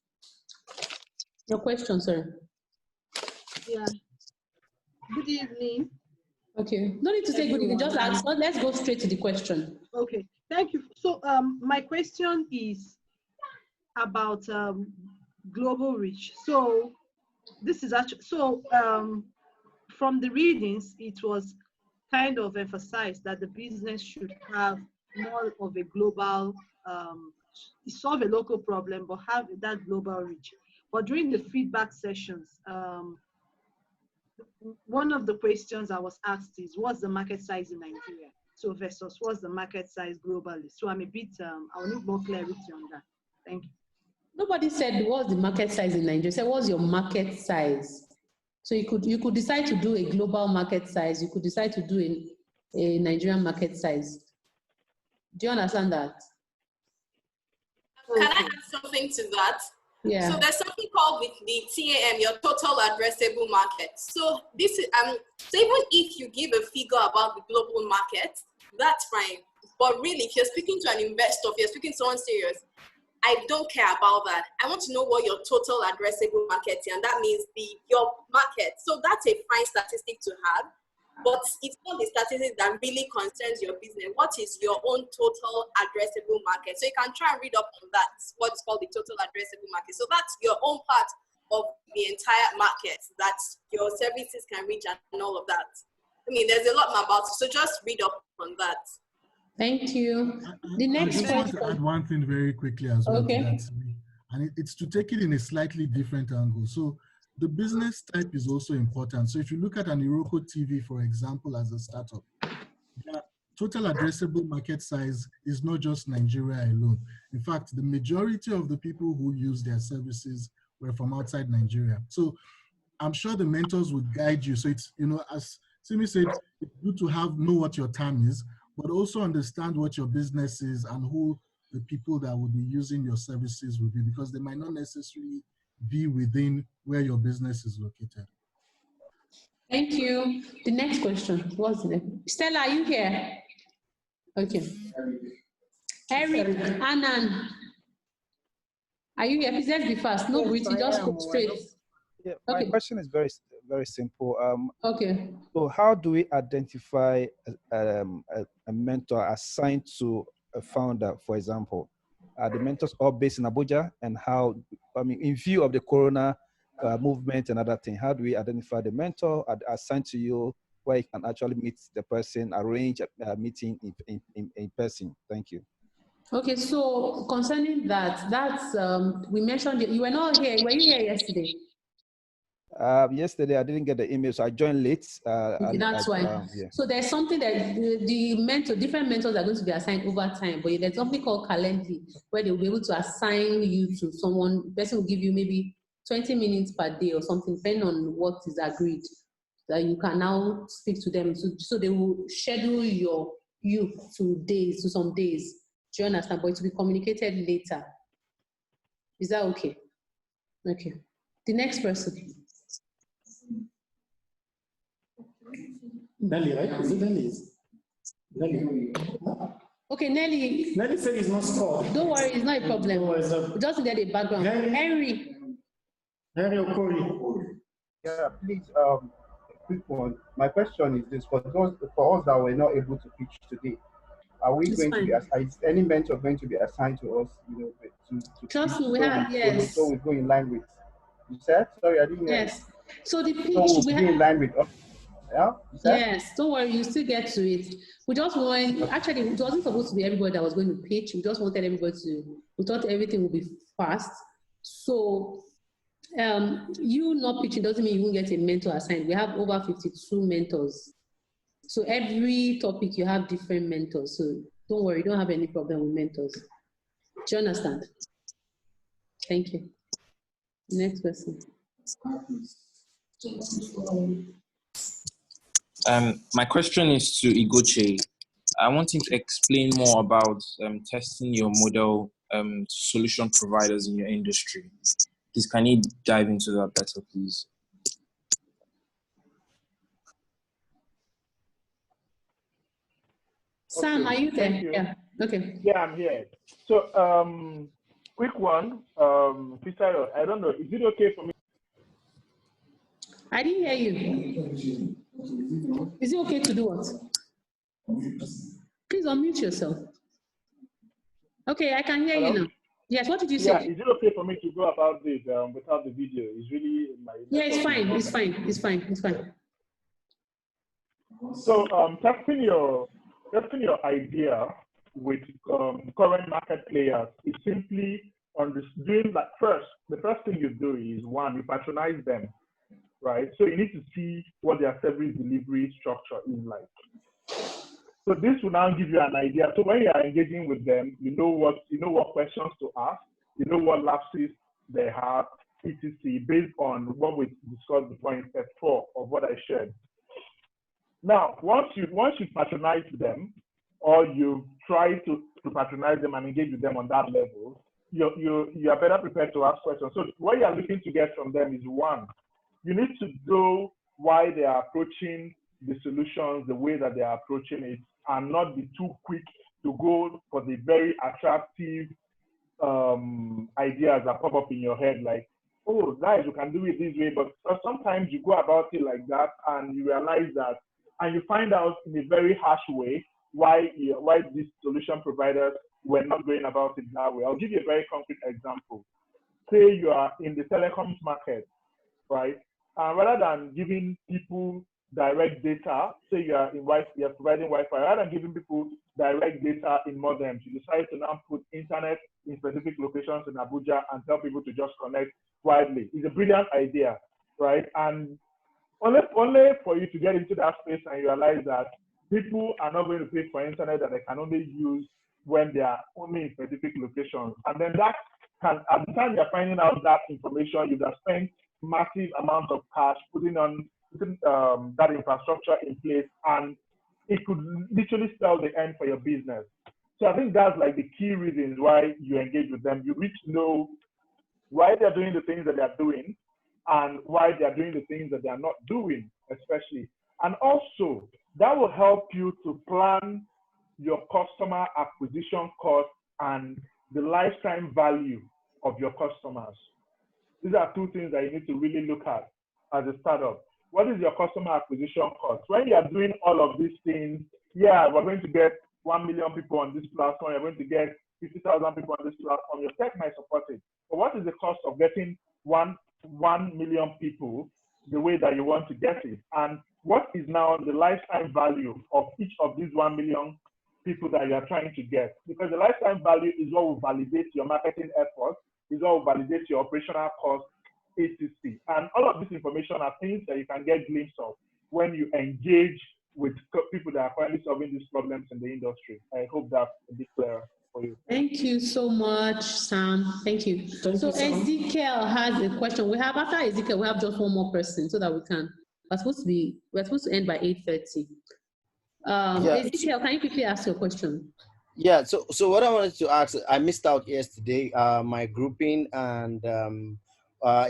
Your question, sir. Yeah. Good evening. Okay, no need to say good evening, just ask. Let's go straight to the question. Okay, thank you. So my question is about global reach. So this is actually, from the readings, it was kind of emphasized that the business should have more of a global, solve a local problem, but have that global reach. But during the feedback sessions, one of the questions I was asked is, what's the market size in Nigeria? So versus what's the market size globally? So I'm a bit, I'll need more clarity on that. Thank you. Nobody said what's the market size in Nigeria. Said what's your market size? So you could decide to do a global market size. You could decide to do a Nigerian market size. Do you understand that? Can I add something to that? Yeah. So there's something called with the TAM, your total addressable market. So this is so even if you give a figure about the global market, that's fine. But really, if you're speaking to an investor, if you're speaking to someone serious, I don't care about that. I want to know what your total addressable market is, and that means your market. So that's a fine statistic to have, but it's not the statistic that really concerns your business. What is your own total addressable market? So you can try and read up on that, what's called the total addressable market. So that's your own part of the entire market that your services can reach and all of that. I mean, there's a lot more about it, so just read up on that. Thank you. The next I just want to add one thing very quickly as well. Okay. To that, and it's to take it in a slightly different angle. So the business type is also important. So if you look at an Iroko TV, for example, as a startup, the total addressable market size is not just Nigeria alone. In fact, the majority of the people who use their services were from outside Nigeria. So I'm sure the mentors would guide you. So it's, as Simi said, it's good to know what your TAM is, but also understand what your business is and who the people that will be using your services will be, because they might not necessarily be within where your business is located. Thank you. The next question. What's the next? Stella, are you here? Okay. Eric, Anand, are you here? Please, let's be fast. No greeting, just go straight. Yeah, my question is very, very simple. Okay. So how do we identify a mentor assigned to a founder, for example? the mentors all based in Abuja, and how, I mean, in view of the Corona movement and other thing, how do we identify the mentor assigned to you where you can actually meet the person, arrange a meeting in person? Thank you. Okay, so concerning that, we mentioned you were not here. Were you here yesterday? Yesterday I didn't get the email, so I joined late. Okay, that's why. Yeah. So there's something that different mentors are going to be assigned over time, but there's something called Calendly, where they'll be able to assign you to someone. The person will give you maybe 20 minutes per day or something, depending on what is agreed, that you can now speak to them. So they will schedule you to some days. Do you understand? But it will be communicated later. Is that okay? Okay. The next person. Nelly, right? Is it Nelly? Nelly. Okay, Nelly. Nelly said it's not scored. Don't worry, it's not a problem. We just get a background. Henry Okori. Yeah, please, a quick one. My question is this: for us that were not able to pitch today, are we going to be assigned? Any mentor going to be assigned to us? You know, to trust me, we have, yes. So we go in line with. You said? Sorry, I didn't hear. Yes. So the pitch we'll be in line with. Yeah. Yes. Don't worry, you still get to it. We just want. Actually, it wasn't supposed to be everybody that was going to pitch. We just wanted everybody to. We thought everything would be fast. So, you not pitching doesn't mean you won't get a mentor assigned. We have over 52 mentors. So every topic you have different mentors. So don't worry, you don't have any problem with mentors. Do you understand? Thank you. Next person. My question is to Igoche. I want him to explain more about testing your model solution providers in your industry. Please, can you dive into that better, please? Sam, are you there? Yeah. Okay. Yeah, I'm here. So, quick one, Peter, I don't know, is it okay for me? I didn't hear you. Is it okay to do what? Please unmute yourself. Okay, I can hear you now. Yes, what did you say? Yeah, is it okay for me to go about this without the video? It's really my. Yeah, it's fine. It's fine. It's fine. It's fine. So, testing your idea with current market players is simply doing that first. The first thing you do is, one, you patronize them, right? So you need to see what their service delivery structure is like. So this will now give you an idea. So when you are engaging with them, you know what questions to ask, you know what lapses they have, etc., based on what we discussed before in step 4 of what I shared. Now, once you patronize them, or you try to patronize them and engage with them on that level, you are better prepared to ask questions. So what you are looking to get from them is, one, you need to know why they are approaching the solutions the way that they are approaching it, and not be too quick to go for the very attractive ideas that pop up in your head, like, oh, guys, you can do it this way. But sometimes you go about it like that, and you realize that, and you find out in a very harsh way why these solution providers were not going about it that way. I'll give you a very concrete example. Say you are in the telecoms market, right? And rather than giving people direct data, say you are providing Wi-Fi, rather than giving people direct data in modems, you decide to now put internet in specific locations in Abuja and tell people to just connect widely. It's a brilliant idea, right? And only for you to get into that space and realize that people are not going to pay for internet that they can only use when they are only in specific locations. And then that can, at the time you're finding out that information, you've spent massive amounts of cash putting that infrastructure in place, and it could literally spell the end for your business. So I think that's like the key reasons why you engage with them. You need to know why they're doing the things that they're doing and why they're doing the things that they're not doing, especially. And also, that will help you to plan your customer acquisition cost and the lifetime value of your customers. These are two things that you need to really look at as a startup. What is your customer acquisition cost? When you are doing all of these things, yeah, we're going to get 1 million people on this platform, you're going to get 50,000 people on this platform. Your tech might support it. But what is the cost of getting 1 million people the way that you want to get it? And what is now the lifetime value of each of these 1 million people that you are trying to get? Because the lifetime value is what will validate your marketing efforts, is what will validate your operational cost, etc. And all of this information are things that you can get glimpse of when you engage with people that are currently solving these problems in the industry. I hope that's a bit clearer for you. Thank you so much, Sam. Thank you. So Ezekiel has a question. We have, after Ezekiel, we have just one more person so that we can, we're supposed to end by 8:30. Ezekiel, can you quickly ask your question? Yeah, so what I wanted to ask, I missed out yesterday, my grouping, and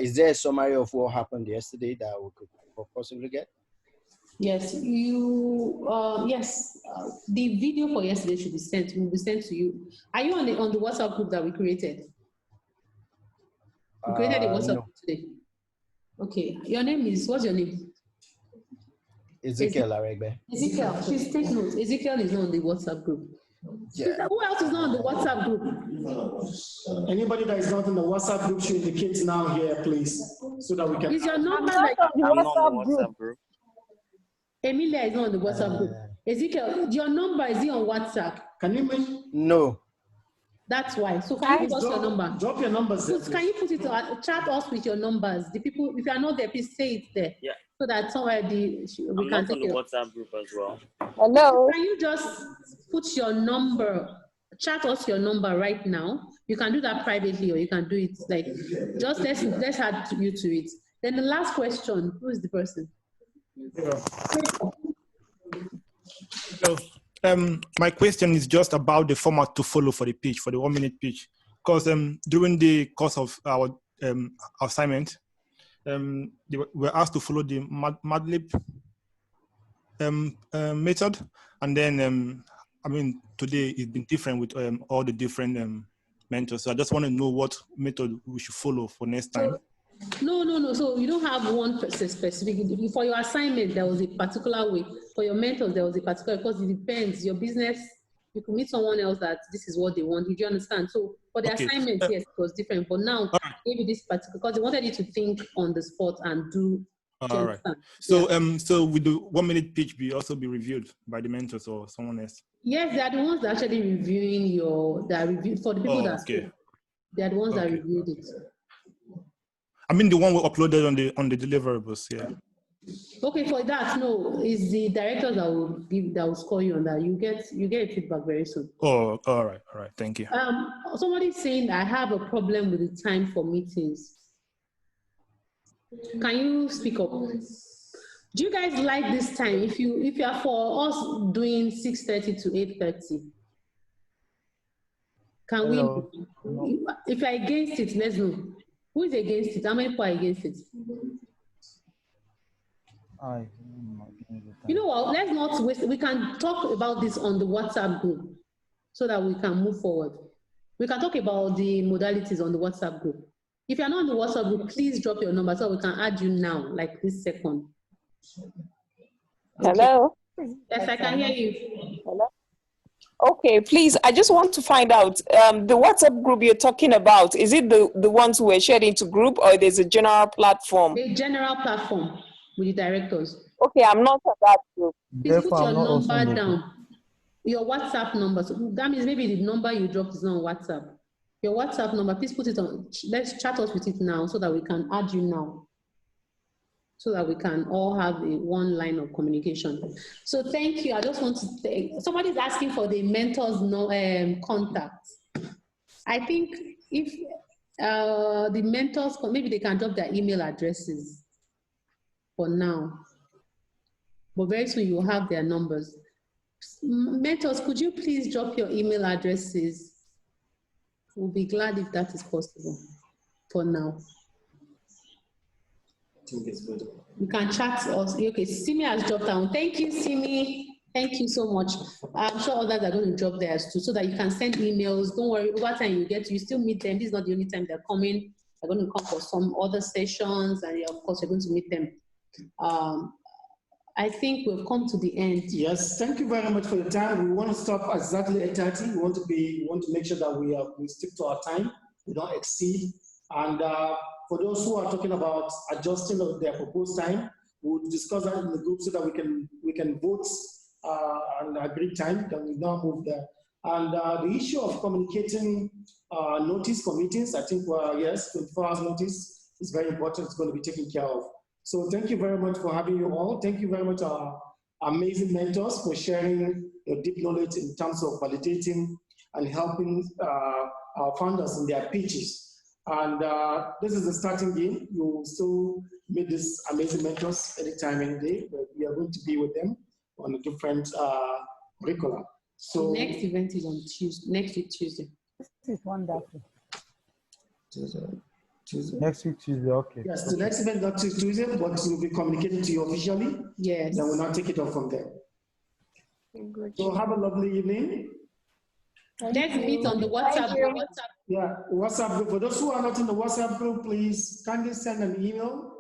is there a summary of what happened yesterday that we could possibly get? Yes, the video for yesterday will be sent to you. Are you on the WhatsApp group that we created? We created a WhatsApp group today. Okay, your name is, what's your name? Ezekiel Aregbe. Ezekiel, please take note. Ezekiel is not on the WhatsApp group. Yeah. Who else is not on the WhatsApp group? Anybody that is not in the WhatsApp group should indicate now here, please, so that we can. Is your number I'm not on the WhatsApp group. Emilia is not on the WhatsApp group. Ezekiel, your number is on WhatsApp. Can you make? No. That's why. So can you put your number? Drop your numbers. Can you put it chat us with your numbers? The people, if you are not there, please say it there. Yeah. So that somebody we I'm can not on take the it. WhatsApp group as well. Hello. Can you just put your number? Chat us your number right now. You can do that privately, or you can do it like just let's add you to it. Then the last question: who is the person? So, my question is just about the format to follow for the pitch, for the 1 minute pitch, because during the course of our assignment, they were asked to follow the Madlib method, and then I mean today it's been different with all the different mentors. So I just want to know what method we should follow for next time. No. So you don't have one specific. For your assignment, there was a particular way. For your mentors, there was a particular, because it depends. Your business, you could meet someone else that this is what they want. Did you understand? So for the assignment, yes, it was different. But now, maybe this particular, because they wanted you to think on the spot and do. All right. So so with the 1 minute pitch be also be reviewed by the mentors or someone else? Yes, they are the ones that are actually reviewing for the people that okay. They are the ones that reviewed it. I mean the one we uploaded on the deliverables, yeah. Okay, for that, no, it's the directors that will score you on that. You get feedback very soon. Oh, all right, thank you. Somebody's saying I have a problem with the time for meetings. Can you speak up? Do you guys like this time? If you are for us doing 6:30 to 8:30, can we? If you are against it, let's know. Who is against it? How many people are against it? You know what? Let's not waste. We can talk about this on the WhatsApp group so that we can move forward. We can talk about the modalities on the WhatsApp group. If you're not on the WhatsApp group, please drop your number so we can add you now, like this second. Okay. Hello? Yes, I can hear you. Hello? Okay, please, I just want to find out, the WhatsApp group you're talking about, is it the ones who were shared into group, or there's a general platform? A general platform with the directors. Okay, I'm not on that group. Please put your number down. Your WhatsApp number. So that means maybe the number you dropped is not on WhatsApp. Your WhatsApp number, please put it on. Let's chat us with it now so that we can add you now. So that we can all have one line of communication. So thank you. I just want to thank, somebody's asking for the mentors contact. I think if the mentors, maybe they can drop their email addresses for now. But very soon you will have their numbers. Mentors, could you please drop your email addresses? We'll be glad if that is possible for now. You can chat us. Okay, Simi has dropped down. Thank you, Simi. Thank you so much. I'm sure others are going to drop theirs too, so that you can send emails. Don't worry, over time you still meet them. This is not the only time they're coming. They're going to come for some other sessions, and of course, you're going to meet them I think we've come to the end. Yes, thank you very much for your time. We want to stop exactly at 30. We want to make sure that we stick to our time. We don't exceed. And for those who are talking about adjusting of their proposed time, we'll discuss that in the group so that we can vote and agree time. Then we now move there. And the issue of communicating notice for meetings, I think, yes, 24 hours notice is very important. It's going to be taken care of. So thank you very much for having you all. Thank you very much, our amazing mentors, for sharing your deep knowledge in terms of validating and helping our founders in their pitches. And this is the starting game. You will still meet these amazing mentors anytime, any day. But we are going to be with them on a different curriculum. So the next event is on Tuesday, next week Tuesday. This is wonderful. Tuesday. Next week, Tuesday, okay. Yes, the next event not Tuesday, but we'll be communicating to you officially. Yes. Then we'll now take it off from there. So have a lovely evening. Let's meet on the WhatsApp group. Yeah, WhatsApp group. For those who are not in the WhatsApp group, please kindly send an email.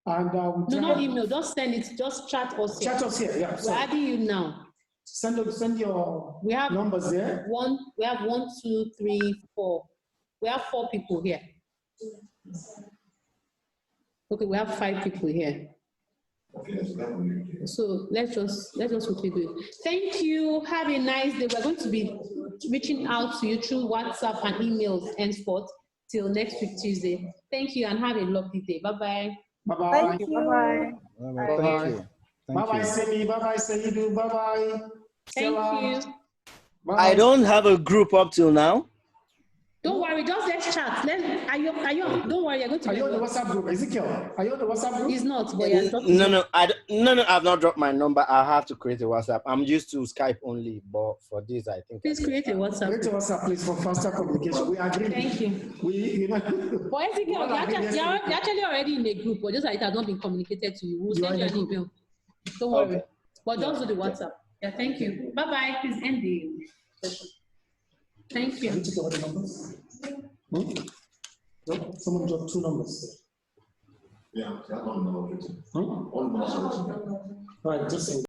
And no, not email. Just send it. Just chat us here. Chat us here. Yeah. We're adding you now. Send your numbers there. We have 1, 2, 3, 4. We have 4 people here. Okay, we have 5 people here. So let's just quickly do it. Thank you. Have a nice day. We're going to be reaching out to you through WhatsApp and emails henceforth till next week Tuesday. Thank you and have a lovely day. Bye-bye. Bye-bye. Thank you. Bye-bye. Bye-bye. Bye-bye, Simi. Bye-bye, Saidu. Bye-bye. Stella. Thank you. Bye. I don't have a group up till now. Don't worry, just let's chat. Don't worry, you're going to Are you on the WhatsApp group? Ezekiel, are you on the WhatsApp group? He's not, but No, I've not dropped my number. I have to create a WhatsApp. I'm used to Skype only, but for this, I think. Please create a WhatsApp. Create a WhatsApp, please, for faster communication. We agree. Thank you. But Ezekiel, you're actually already in a group, but just like it has not been communicated to you. We'll send you an email. Don't worry. Okay. But just do the WhatsApp. Yeah, thank you. Bye-bye. Please end the session. Thank you. No, someone dropped 2 numbers. Yeah, that one number. Right, just